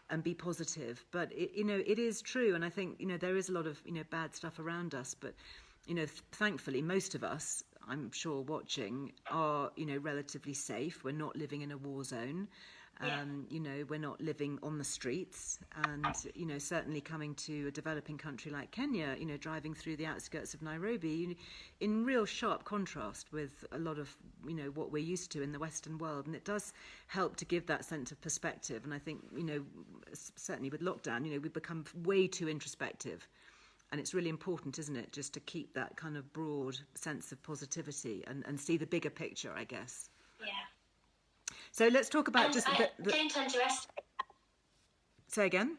and be positive. But it is true, and I think there is a lot of bad stuff around us, but thankfully most of us, I'm sure, watching are relatively safe. We're not living in a war zone. We're not living on the streets, and certainly coming to a developing country like Kenya, driving through the outskirts of Nairobi, in real sharp contrast with a lot of what we're used to in the Western world, and it does help to give that sense of perspective. And I think certainly with lockdown, we've become way too introspective, and it's really important, isn't it, just to keep that kind of broad sense of positivity and see the bigger picture, I guess. Yeah. So let's talk about don't underestimate. Say again?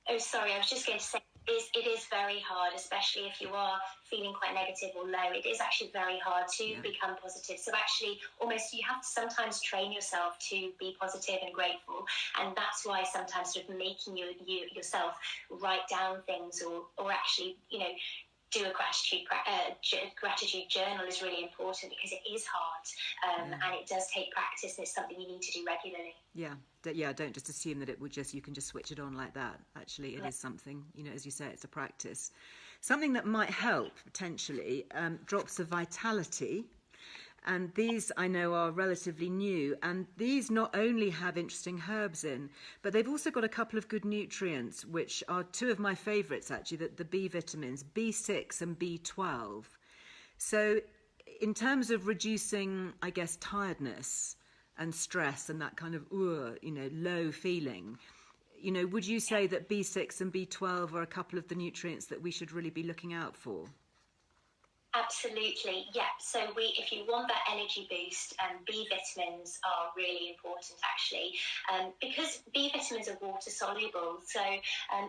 Oh, sorry. I was just going to say it is very hard, especially if you are feeling quite negative or low. It is actually very hard to become positive. So actually, almost you have to sometimes train yourself to be positive and grateful, and that's why sometimes sort of making yourself write down things or actually do a gratitude journal is really important, because it is hard, and it does take practice, and it's something you need to do regularly. Don't just assume that you can just switch it on like that. Actually, it is something, as you say, it's a practice. Something that might help potentially, drops of vitality. And these I know are relatively new, and these not only have interesting herbs in, but they've also got a couple of good nutrients, which are two of my favourites actually, the B vitamins, B6 and B12. So in terms of reducing, I guess, tiredness and stress and that kind of, low feeling, would you say that B6 and B12 are a couple of the nutrients that we should really be looking out for? Absolutely, yeah. So if you want that energy boost, B vitamins are really important actually, because B vitamins are water soluble. So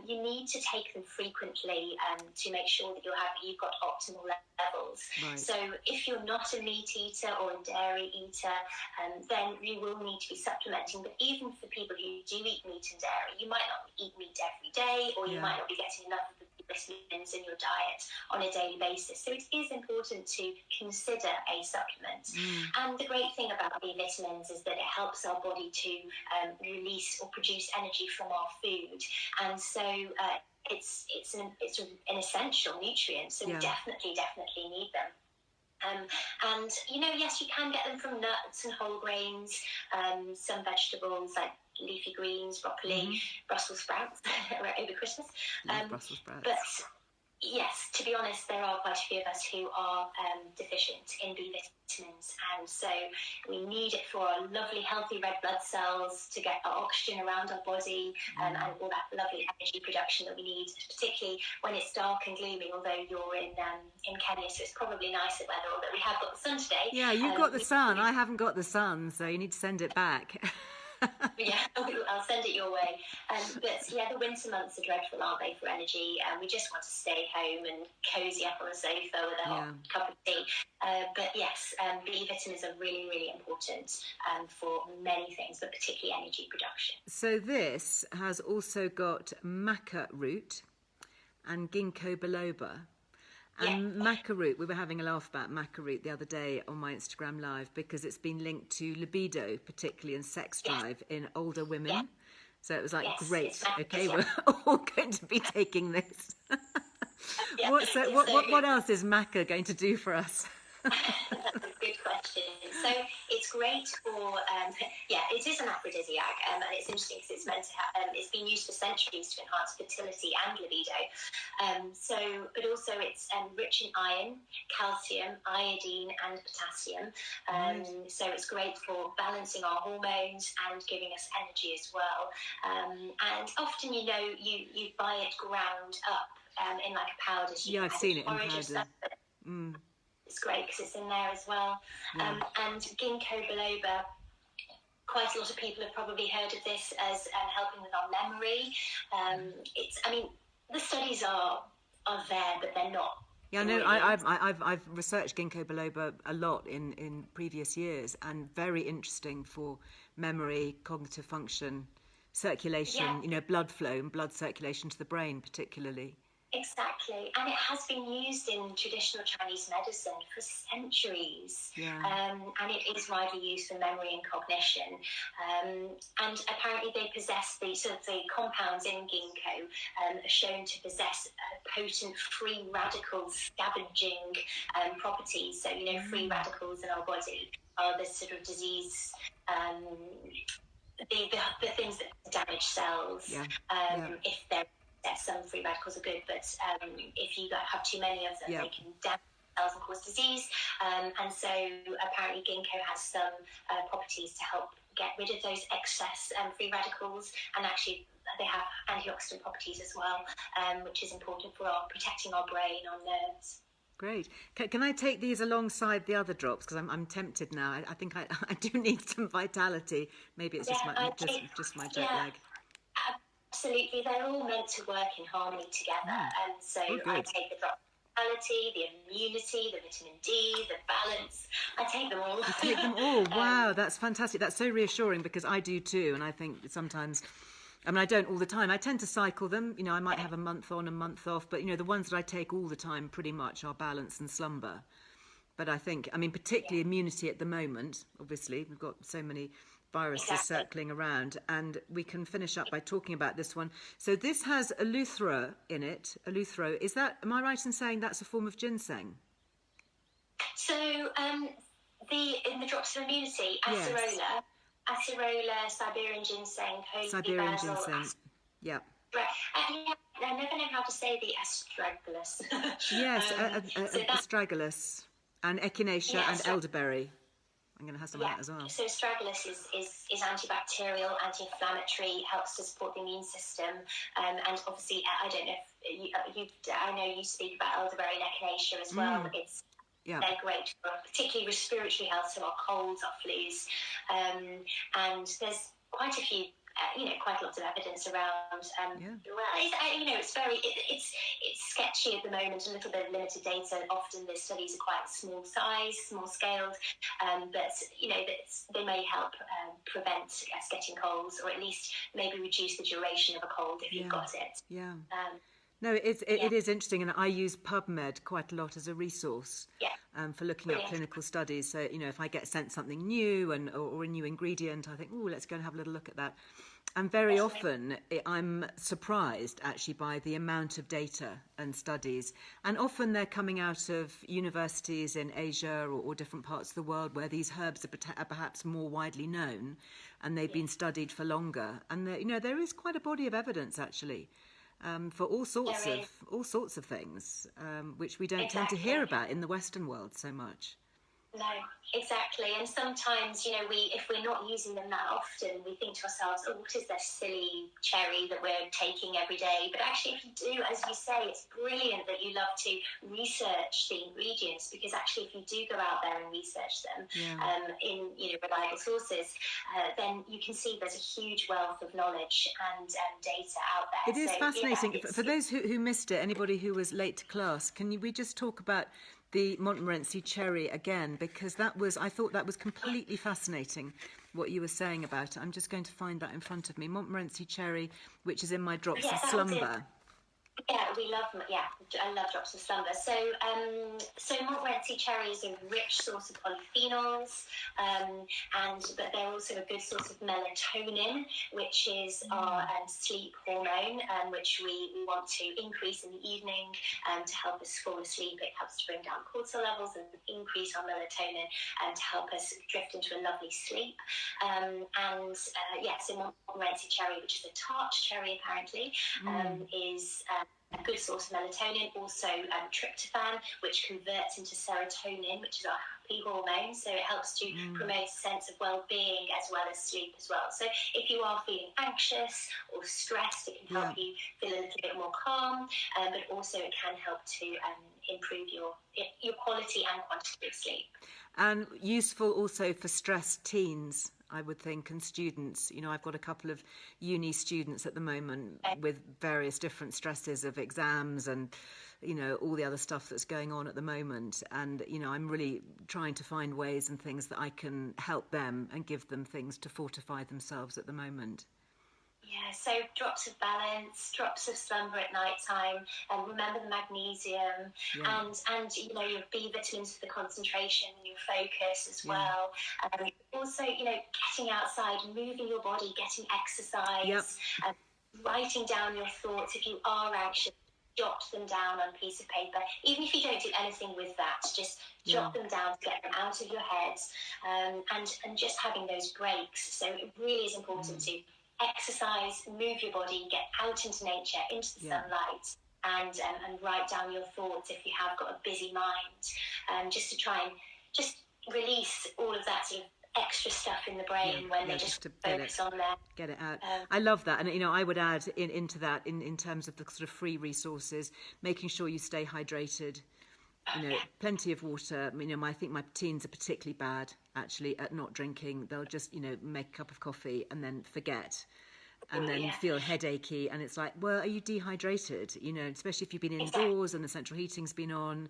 you need to take them frequently to make sure that you've got optimal levels. Right. So if you're not a meat eater or a dairy eater, then you will need to be supplementing. But even for people who do eat meat and dairy, you might not eat meat every day, or you might not be getting enough of the vitamins in your diet on a daily basis. So it is important to consider a supplement. And the great thing about B vitamins is that it helps our body to release or produce energy from our food. And so it's an essential nutrient. So we definitely need them. And yes, you can get them from nuts and whole grains, some vegetables like leafy greens, broccoli, Brussels sprouts over Christmas. Brussels sprouts. But yes, to be honest, there are quite a few of us who are deficient in B vitamins, and so we need it for our lovely healthy red blood cells to get our oxygen around our body, and all that lovely energy production that we need, particularly when it's dark and gloomy. Although you're in Kenya, so it's probably nicer weather, although we have got the sun today. Yeah, you've got the sun. I haven't got the sun, so you need to send it back. Yeah, I'll send it your way. But yeah, the winter months are dreadful, aren't they, for energy? We just want to stay home and cozy up on a sofa with a hot cup of tea. But yes, B vitamins are really, really important for many things, but particularly energy production. So this has also got maca root and Ginkgo biloba. And maca root, we were having a laugh about maca root the other day on my Instagram Live because it's been linked to libido, particularly in sex drive in older women. Yeah. So it was like, great, okay, we're all going to be taking this. What else is maca going to do for us? That's a good question. So it's great for, it is an aphrodisiac, and it's interesting because it's meant to have, it's been used for centuries to enhance fertility and libido. But also it's rich in iron, calcium, iodine, and potassium. So it's great for balancing our hormones and giving us energy as well. And often, you buy it ground up in like a powder. Yeah, I've seen it in powder. It's great because it's in there as well. And Ginkgo biloba, quite a lot of people have probably heard of this as helping with our memory. The studies are there, but they're not. Yeah, no, I've researched Ginkgo biloba a lot in previous years, and very interesting for memory, cognitive function, circulation, blood flow and blood circulation to the brain particularly. Exactly, and it has been used in traditional Chinese medicine for centuries, and it is widely used for memory and cognition. And apparently, they possess the compounds in ginkgo are shown to possess potent free radical scavenging properties. So free radicals in our body are the sort of disease. The things that damage cells, if they're some free radicals are good, but if you have too many of them, they can damage cells and cause disease. And so apparently ginkgo has some properties to help get rid of those excess free radicals, and actually they have antioxidant properties as well, which is important for protecting our brain, our nerves. Great. Can I take these alongside the other drops? Because I'm tempted now. I think I do need some vitality. Maybe it's just my jet lag. Absolutely, they're all meant to work in harmony together, and so I take the drop vitality, the immunity, the vitamin D, the balance. I take them all. You take them all. Wow, that's fantastic. That's so reassuring because I do too, and I think sometimes. I don't all the time. I tend to cycle them. I might have a month on, a month off, but the ones that I take all the time pretty much are balance and slumber. But I think, particularly immunity at the moment. Obviously, we've got so many viruses circling around, and we can finish up by talking about this one. So this has eleuthero in it. Eleuthero, am I right in saying that's a form of ginseng? So In the drops of immunity, Yes. acerola, Siberian ginseng, holy Siberian basil, ginseng. Yeah. I never know how to say the astragalus. Yes, So that, astragalus and echinacea and elderberry. I'm going to have some of that as well. So astragalus is antibacterial, anti-inflammatory, helps to support the immune system, and obviously, I don't know if I know you speak about elderberry and echinacea as well. They're great for particularly respiratory health, so our colds, our flus, and there's quite a few. Quite a lot of evidence around. It's sketchy at the moment. A little bit of limited data. Often the studies are quite small size, small scaled, but they may help prevent getting colds, or at least maybe reduce the duration of a cold if you've got it. Yeah. No, it is interesting, and I use PubMed quite a lot as a resource for looking at clinical studies. So, if I get sent something new or a new ingredient, I think, let's go and have a little look at that. And very often I'm surprised actually by the amount of data and studies. And often they're coming out of universities in Asia or different parts of the world where these herbs are perhaps more widely known and they've been studied for longer. And there is quite a body of evidence actually. For all sorts of things, which we don't tend to hear about in the Western world so much. No, exactly. And sometimes, if we're not using them that often, we think to ourselves, what is this silly cherry that we're taking every day? But actually, if you do, as you say, it's brilliant that you love to research the ingredients, because actually, if you do go out there and research them in reliable sources, then you can see there's a huge wealth of knowledge and data out there. It is fascinating. For those who missed it, anybody who was late to class, we just talk about the Montmorency cherry again, because I thought that was completely fascinating what you were saying about it. I'm just going to find that in front of me. Montmorency cherry, which is in my drops of slumber. I love drops of slumber. So Montmorency cherry is a rich source of polyphenols, but they're also a good source of melatonin, which is our sleep hormone, which we want to increase in the evening to help us fall asleep. It helps to bring down cortisol levels and increase our melatonin to help us drift into a lovely sleep. So Montmorency cherry, which is a tart cherry apparently, is a good source of melatonin. Also tryptophan, which converts into serotonin, which is our happy hormone, so it helps to promote a sense of well-being as well as sleep as well. So if you are feeling anxious or stressed, it can help you feel a little bit more calm, but also it can help to improve your quality and quantity of sleep. And useful also for stressed teens, I would think, and students. I've got a couple of uni students at the moment with various different stresses of exams and, all the other stuff that's going on at the moment. And, I'm really trying to find ways and things that I can help them and give them things to fortify themselves at the moment. Yeah, so drops of balance, drops of slumber at night time, and remember the magnesium, and your B vitamins for the concentration and your focus as well. Also, getting outside, moving your body, getting exercise, writing down your thoughts. If you are anxious, jot them down on a piece of paper. Even if you don't do anything with that, just jot them down to get them out of your head, and just having those breaks. So it really is important to exercise, move your body, get out into nature, into the sunlight, and write down your thoughts if you have got a busy mind, just to try and just release all of that sort of extra stuff in the brain when they just focus on that. Get it out. I love that. And, I would add into that, in terms of the sort of free resources, making sure you stay hydrated. Plenty of water. I think my teens are particularly bad, actually, at not drinking. They'll just, make a cup of coffee and then forget, and then feel headachy. And it's like, well, are you dehydrated? Especially if you've been indoors and the central heating's been on.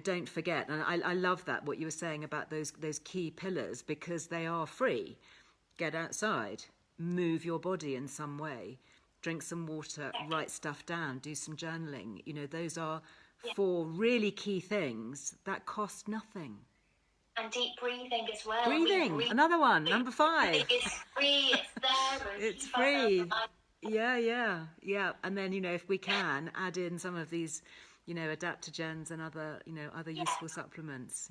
Don't forget. And I love that, what you were saying about those key pillars, because they are free. Get outside, move your body in some way, drink some water, write stuff down, do some journaling. Those are 4 really key things that cost nothing. And deep breathing as well. Breathing, another one, number 5. It's free, it's there. It's free. Yeah. And then, if we can add in some of these, adaptogens and other useful supplements,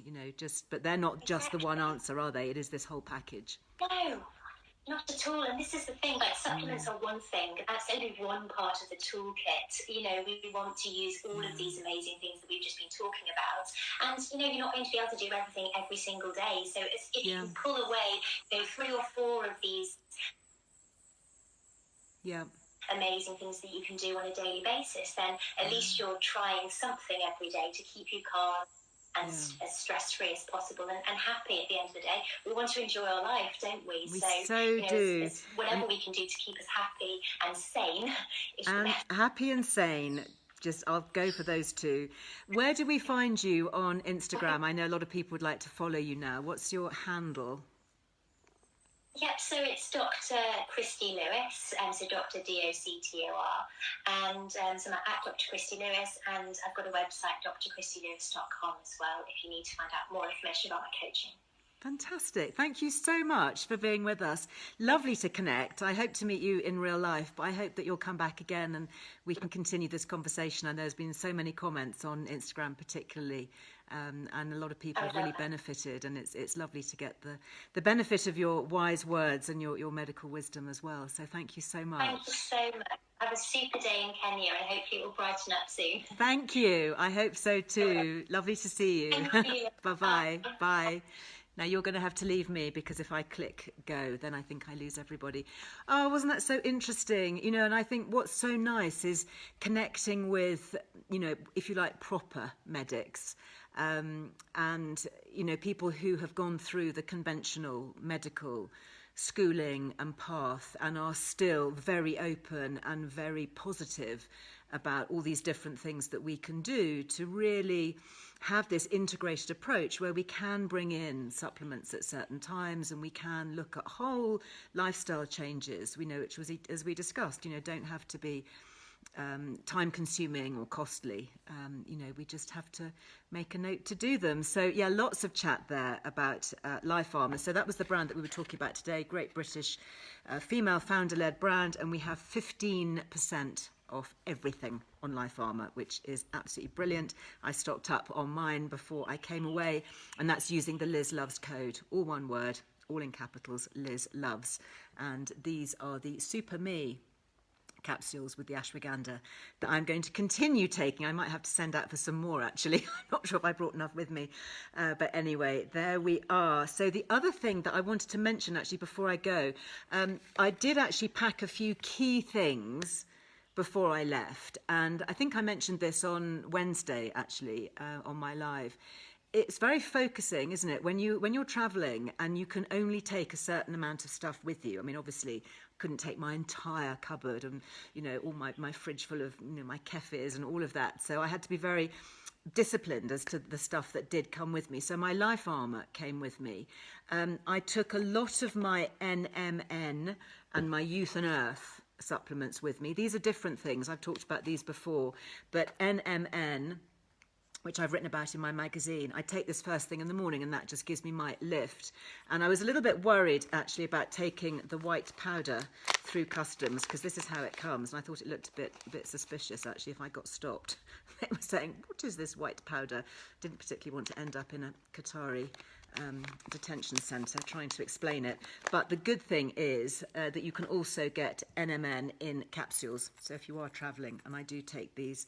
but they're not just the one answer, are they? It is this whole package. No, not at all. And this is the thing, like supplements are one thing, that's only one part of the toolkit. We want to use all of these amazing things that we've just been talking about. And, you're not going to be able to do everything every single day. So if you can pull away, 3 or 4 of these amazing things that you can do on a daily basis, then at least you're trying something every day to keep you calm and as stress-free as possible and happy at the end of the day. We want to enjoy our life, don't we? We so do. Whatever we can do to keep us happy and sane is happy and sane. I'll go for those two. Where do we find you on Instagram? I know a lot of people would like to follow you now. What's your handle? Yep, so it's Dr. Christy Lewis, so Dr. DOCTOR, and so I'm at Dr. Christy Lewis, and I've got a website, drchristylewis.com as well, if you need to find out more information about my coaching. Fantastic. Thank you so much for being with us. Lovely to connect. I hope to meet you in real life, but I hope that you'll come back again and we can continue this conversation. I know there's been so many comments on Instagram particularly, and a lot of people have really benefited, and it's lovely to get the benefit of your wise words and your medical wisdom as well. So thank you so much. Thank you so much. Have a super day in Kenya, and hopefully it will brighten up soon. Thank you. I hope so too. Lovely to see you. Thank you. Bye-bye. Bye. Now you're going to have to leave me because if I click go, then I think I lose everybody. Oh, wasn't that so interesting? And I think what's so nice is connecting with, if you like, proper medics, and, people who have gone through the conventional medical schooling and path and are still very open and very positive about all these different things that we can do to really have this integrated approach where we can bring in supplements at certain times and we can look at whole lifestyle changes, which was, as we discussed, don't have to be time consuming or costly. We just have to make a note to do them. So lots of chat there about Life Armour. So that was the brand that we were talking about today. Great British female founder-led brand, and we have 15% off everything on Life Armour, which is absolutely brilliant. I stocked up on mine before I came away, and that's using the Liz Loves code, all one word, all in capitals, Liz Loves. And these are the Super Me capsules with the ashwagandha that I'm going to continue taking. I might have to send out for some more, actually. I'm not sure if I brought enough with me. But anyway, there we are. So the other thing that I wanted to mention, actually, before I go, I did actually pack a few key things before I left. And I think I mentioned this on Wednesday, actually, on my live. It's very focusing, isn't it? When you're traveling and you can only take a certain amount of stuff with you. I mean, obviously, I couldn't take my entire cupboard and, all my fridge full of, my kefirs and all of that. So I had to be very disciplined as to the stuff that did come with me. So my Life Armour came with me. I took a lot of my NMN and my Youth and Earth supplements with me. These are different things. I've talked about these before, but NMN, which I've written about in my magazine, I take this first thing in the morning and that just gives me my lift. And I was a little bit worried actually about taking the white powder through customs because this is how it comes, and I thought it looked a bit suspicious actually if I got stopped. They were saying, what is this white powder? Didn't particularly want to end up in a Qatari detention centre trying to explain it. But the good thing is that you can also get NMN in capsules. So if you are travelling, and I do take these.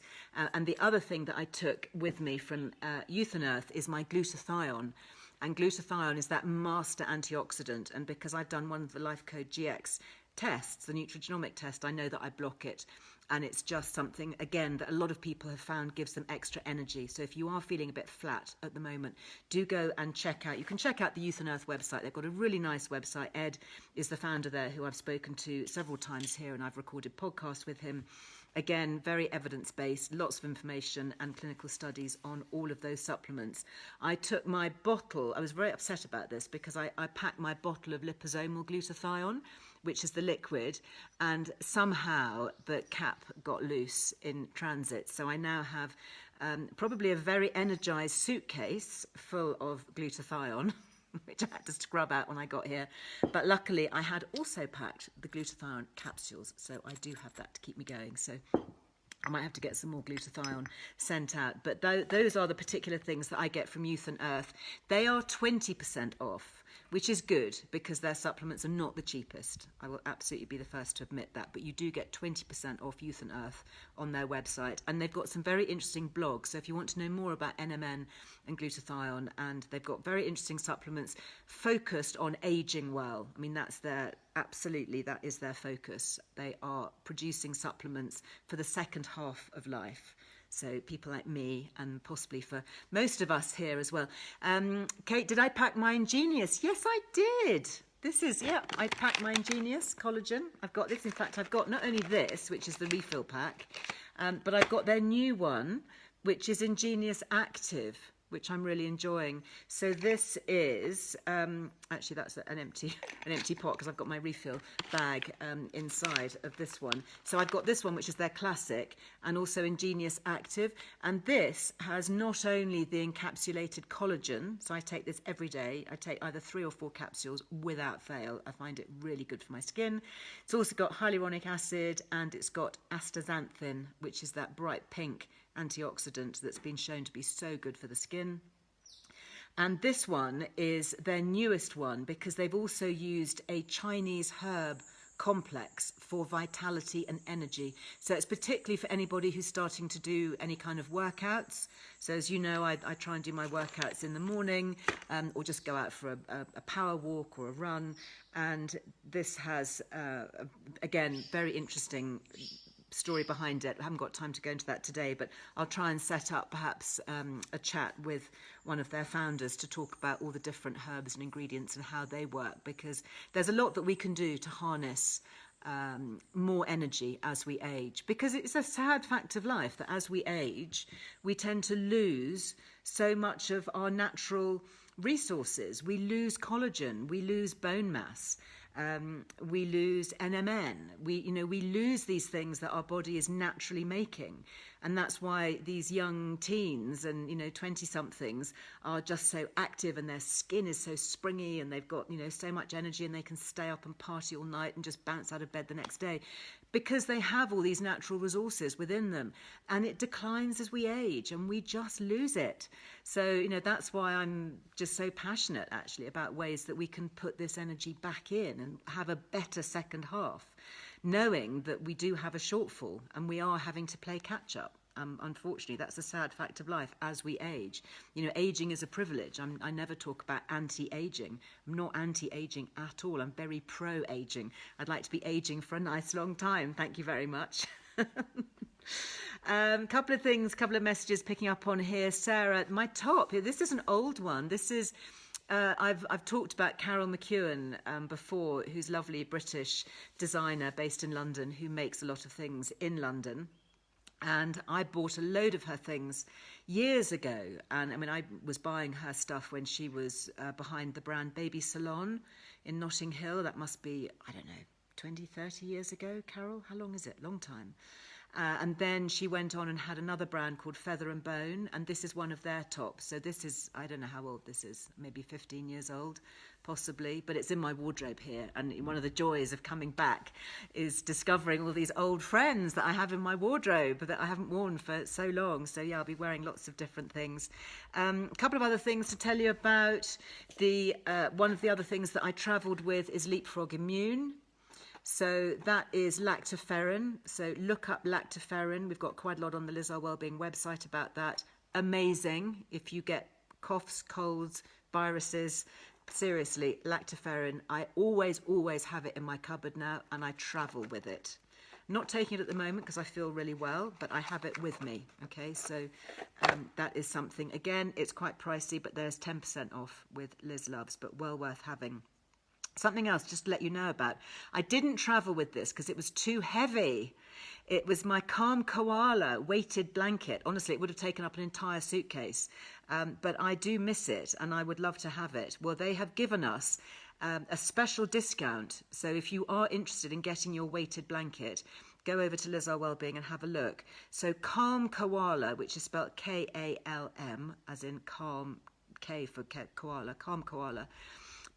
And the other thing that I took with me from Youth and Earth is my glutathione. And glutathione is that master antioxidant. And because I've done one of the Life Code GX tests, the nutrigenomic test, I know that I block it. And it's just something, again, that a lot of people have found gives them extra energy. So if you are feeling a bit flat at the moment, do go and check out. You can check out the Youth and Earth website. They've got a really nice website. Ed is the founder there, who I've spoken to several times here, and I've recorded podcasts with him. Again, very evidence-based, lots of information and clinical studies on all of those supplements. I took my bottle. I was very upset about this because I packed my bottle of liposomal glutathione, which is the liquid, and somehow the cap got loose in transit. So I now have probably a very energised suitcase full of glutathione, which I had to scrub out when I got here. But luckily, I had also packed the glutathione capsules, so I do have that to keep me going. So I might have to get some more glutathione sent out. But those are the particular things that I get from Youth and Earth. They are 20% off, which is good because their supplements are not the cheapest. I will absolutely be the first to admit that. But you do get 20% off Youth and Earth on their website. And they've got some very interesting blogs. So if you want to know more about NMN and glutathione, and they've got very interesting supplements focused on aging well. I mean, absolutely, that is their focus. They are producing supplements for the second half of life. So people like me, and possibly for most of us here as well. Kate, did I pack my Ingenious? Yes, I did. I packed my Ingenious collagen. I've got this. In fact, I've got not only this, which is the refill pack, but I've got their new one, which is Ingenious Active, which I'm really enjoying. So this is, actually that's an empty pot because I've got my refill bag inside of this one. So I've got this one, which is their classic, and also Ingenious Active. And this has not only the encapsulated collagen, so I take this every day. I take either 3 or 4 capsules without fail. I find it really good for my skin. It's also got hyaluronic acid, and it's got astaxanthin, which is that bright pink antioxidant that's been shown to be so good for the skin. And this one is their newest one because they've also used a Chinese herb complex for vitality and energy. So it's particularly for anybody who's starting to do any kind of workouts. So as you know, I try and do my workouts in the morning, or just go out for a power walk or a run. And this has, again, very interesting story behind it. I haven't got time to go into that today, but I'll try and set up perhaps a chat with one of their founders to talk about all the different herbs and ingredients and how they work, because there's a lot that we can do to harness more energy as we age, because it's a sad fact of life that as we age we tend to lose so much of our natural resources. We lose collagen, we lose bone mass, we lose NMN, we lose these things that our body is naturally making. And that's why these young teens and 20-somethings are just so active, and their skin is so springy, and they've got so much energy, and they can stay up and party all night and just bounce out of bed the next day, because they have all these natural resources within them. And it declines as we age, and we just lose it. So that's why I'm just so passionate actually about ways that we can put this energy back in and have a better second half, knowing that we do have a shortfall and we are having to play catch up. Unfortunately, that's a sad fact of life as we age. Aging is a privilege. I never talk about anti-aging. I'm not anti-aging at all. I'm very pro-aging. I'd like to be aging for a nice long time. Thank you very much. Couple of messages picking up on here. Sarah, my top. This is an old one. This is... I've talked about Carol McEwen before, who's a lovely British designer based in London who makes a lot of things in London. And I bought a load of her things years ago. And I was buying her stuff when she was behind the brand Baby Salon in Notting Hill. That must be, 20, 30 years ago, Carol? How long is it? Long time. And then she went on and had another brand called Feather and Bone, and this is one of their tops. So this is, I don't know how old this is, maybe 15 years old, possibly, but it's in my wardrobe here. And one of the joys of coming back is discovering all these old friends that I have in my wardrobe that I haven't worn for so long. So yeah, I'll be wearing lots of different things. A couple of other things to tell you about. One of the other things that I travelled with is Leapfrog Immune. So that is lactoferrin. So look up lactoferrin. We've got quite a lot on the Earle Wellbeing website about that. Amazing. If you get coughs, colds, viruses, seriously, lactoferrin. I always have it in my cupboard now, and I travel with it. Not taking it at the moment because I feel really well, but I have it with me. Okay, so that is something. Again, it's quite pricey, but there's 10% off with Liz Loves, but well worth having. Something else just to let you know about. I didn't travel with this because it was too heavy. It was my Calm Koala weighted blanket. Honestly, it would have taken up an entire suitcase. But I do miss it, and I would love to have it. Well, they have given us a special discount. So if you are interested in getting your weighted blanket, go over to Earle Wellbeing and have a look. So Calm Koala, which is spelled Kalm, as in calm, K for koala, Calm Koala.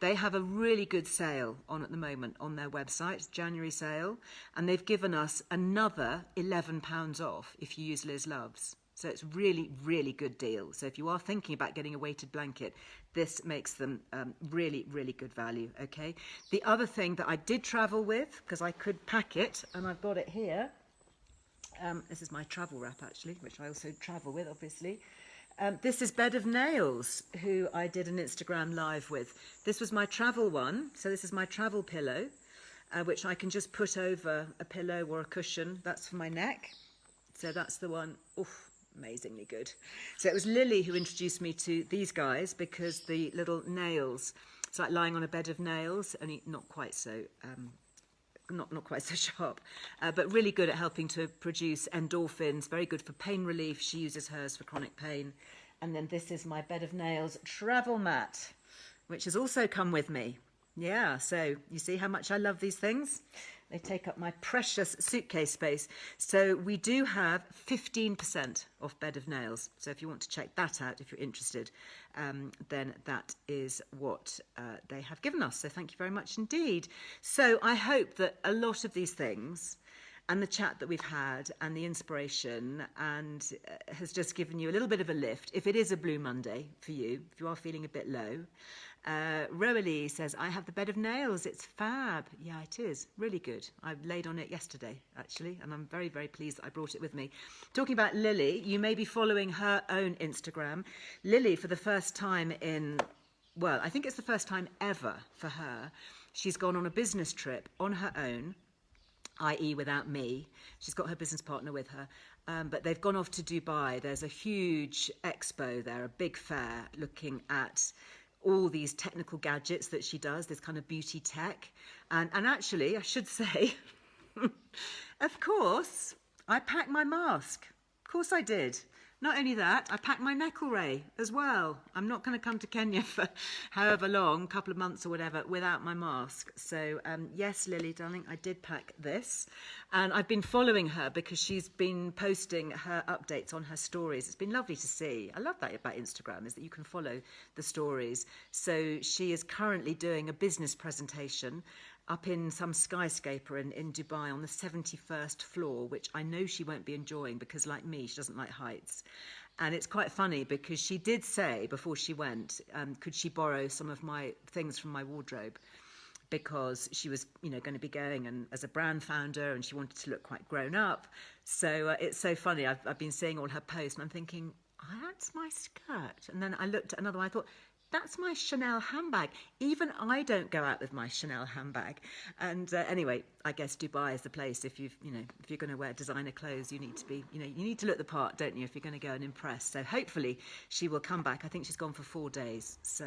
They have a really good sale on at the moment on their website. It's January sale, and they've given us another £11 off if you use Liz Loves. So it's really, really good deal. So if you are thinking about getting a weighted blanket, this makes them really, really good value, okay? The other thing that I did travel with, because I could pack it, and I've got it here. This is my travel wrap, actually, which I also travel with, obviously. This is Bed of Nails, who I did an Instagram live with. This was my travel one. So this is my travel pillow, which I can just put over a pillow or a cushion. That's for my neck. So that's the one. Oof, amazingly good. So it was Lily who introduced me to these guys because the little nails, it's like lying on a bed of nails, only not quite so not quite so sharp, but really good at helping to produce endorphins, very good for pain relief. She uses hers for chronic pain. And then this is my Bed of Nails travel mat, which has also come with me. Yeah, so you see how much I love these things? They take up my precious suitcase space. So we do have 15% off Bed of Nails. So if you want to check that out, if you're interested, then that is what they have given us. So thank you very much indeed. So I hope that a lot of these things and the chat that we've had and the inspiration and has just given you a little bit of a lift. If it is a Blue Monday for you, if you are feeling a bit low, Roalie says, I have the Bed of Nails. It's fab. Yeah, it is. Really good. I laid on it yesterday, actually, and I'm very, very pleased that I brought it with me. Talking about Lily, you may be following her own Instagram. Lily, for the first time well, I think it's the first time ever for her, she's gone on a business trip on her own, i.e. without me. She's got her business partner with her. But they've gone off to Dubai. There's a huge expo there, a big fair, looking at all these technical gadgets that she does, this kind of beauty tech. And actually, I should say, of course, I packed my mask. Of course I did. Not only that, I packed my neck array as well. I'm not going to come to Kenya for however long, a couple of months or whatever, without my mask. So yes, Lily, darling, I did pack this. And I've been following her because she's been posting her updates on her stories. It's been lovely to see. I love that about Instagram, is that you can follow the stories. So she is currently doing a business presentation up in some skyscraper in Dubai on the 71st floor, which I know she won't be enjoying because, like me, she doesn't like heights. And it's quite funny because she did say before she went, could she borrow some of my things from my wardrobe? Because she was, going to be going and as a brand founder, and she wanted to look quite grown up. So it's so funny. I've been seeing all her posts, and I'm thinking, oh, that's my skirt. And then I looked at another one. I thought, that's my Chanel handbag. Even I don't go out with my Chanel handbag. And anyway, I guess Dubai is the place. If if you're going to wear designer clothes, you need to be, you need to look the part, don't you? If you're going to go and impress. So hopefully she will come back. I think she's gone for 4 days. So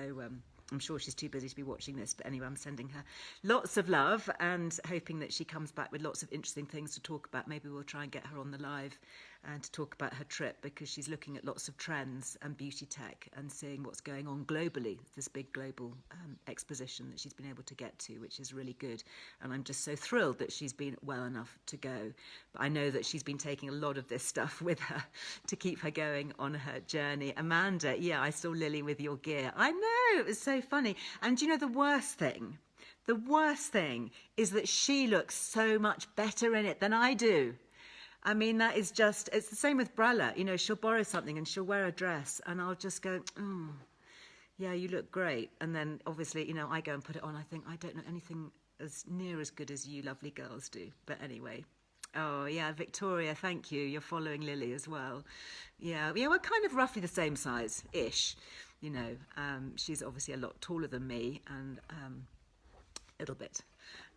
I'm sure she's too busy to be watching this, but anyway, I'm sending her lots of love and hoping that she comes back with lots of interesting things to talk about. Maybe we'll try and get her on the live and to talk about her trip, because she's looking at lots of trends and beauty tech and seeing what's going on globally. This big global exposition that she's been able to get to, which is really good. And I'm just so thrilled that she's been well enough to go. But I know that she's been taking a lot of this stuff with her to keep her going on her journey. Amanda, yeah, I saw Lily with your gear. I know, it was so funny. And the worst thing? The worst thing is that she looks so much better in it than I do. I mean, that is just, it's the same with Brella. She'll borrow something and she'll wear a dress and I'll just go, oh, yeah, you look great. And then obviously, I go and put it on. I think, I don't know anything as near as good as you lovely girls do. But anyway. Oh, yeah, Victoria, thank you. You're following Lily as well. Yeah, we're kind of roughly the same size-ish. She's obviously a lot taller than me and a little bit.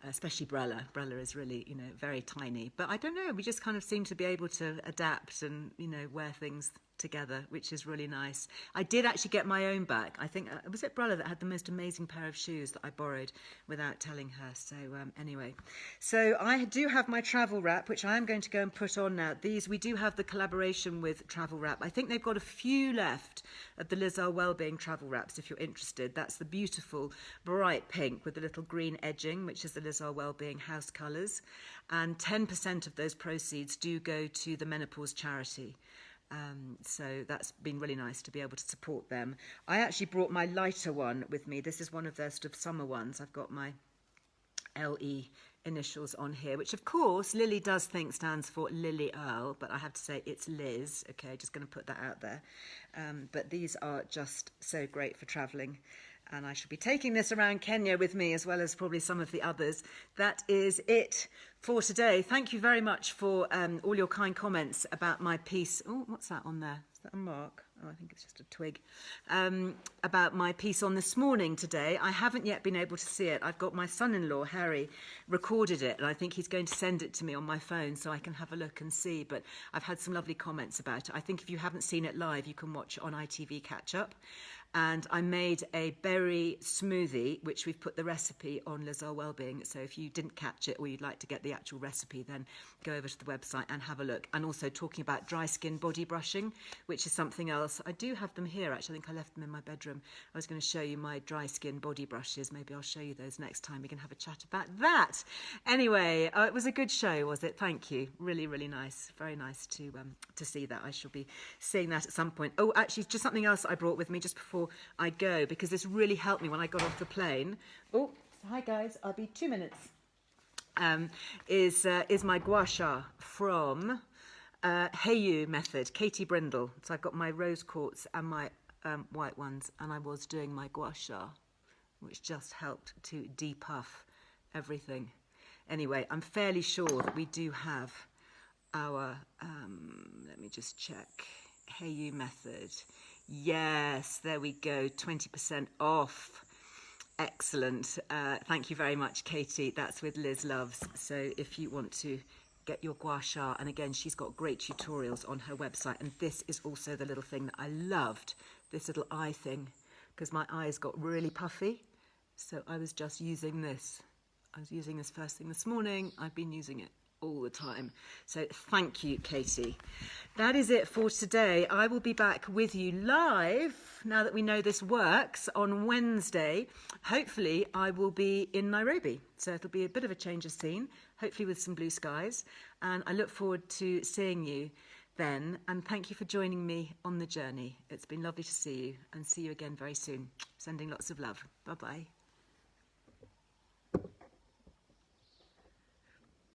Especially Brella. Brella is really, very tiny. But I don't know, we just kind of seem to be able to adapt and, wear things together, which is really nice. I did actually get my own back. I think, was it Brella that had the most amazing pair of shoes that I borrowed without telling her? So anyway, so I do have my travel wrap, which I am going to go and put on now. We do have the collaboration with Travel Wrap. I think they've got a few left of the Earle Wellbeing travel wraps, if you're interested. That's the beautiful bright pink with the little green edging, which is the Earle Wellbeing house colours. And 10% of those proceeds do go to the menopause charity. So that's been really nice to be able to support them. I actually brought my lighter one with me. This is one of their sort of summer ones. I've got my LE initials on here, which of course Lily does think stands for Lily Earle, but I have to say it's Liz. Okay, just going to put that out there. But these are just so great for travelling. And I shall be taking this around Kenya with me, as well as probably some of the others. That is it for today. Thank you very much for all your kind comments about my piece. Oh, what's that on there? Is that a mark? Oh, I think it's just a twig. About my piece on This Morning today. I haven't yet been able to see it. I've got my son-in-law, Harry, recorded it, and I think he's going to send it to me on my phone so I can have a look and see. But I've had some lovely comments about it. I think if you haven't seen it live, you can watch on ITV Catch Up. And I made a berry smoothie, which we've put the recipe on Earle Wellbeing. So if you didn't catch it or you'd like to get the actual recipe, then go over to the website and have a look. And also talking about dry skin body brushing, which is something else. I do have them here, actually. I think I left them in my bedroom. I was going to show you my dry skin body brushes. Maybe I'll show you those next time. We can have a chat about that. Anyway, it was a good show, was it? Thank you. Really, really nice. Very nice to see that. I shall be seeing that at some point. Oh, actually, just something else I brought with me just before I go, because this really helped me when I got off the plane. Oh, hi guys, I'll be 2 minutes. Is my gua sha from Hey You Method, Katie Brindle. So I've got my rose quartz and my white ones, and I was doing my gua sha, which just helped to depuff everything. Anyway, I'm fairly sure that we do have our, let me just check, Hey You Method. Yes, there we go, 20% off. Excellent. Thank you very much, Katie. That's with Liz Loves. So if you want to get your gua sha, and again, she's got great tutorials on her website. And this is also the little thing that I loved, this little eye thing, because my eyes got really puffy. So I was just using this. I was using this first thing this morning. I've been using it all the time. So thank you, Katie. That is it for today. I will be back with you live, now that we know this works, on Wednesday. Hopefully I will be in Nairobi, so it'll be a bit of a change of scene, hopefully with some blue skies, and I look forward to seeing you then, and thank you for joining me on the journey. It's been lovely to see you, and see you again very soon. Sending lots of love. Bye-bye.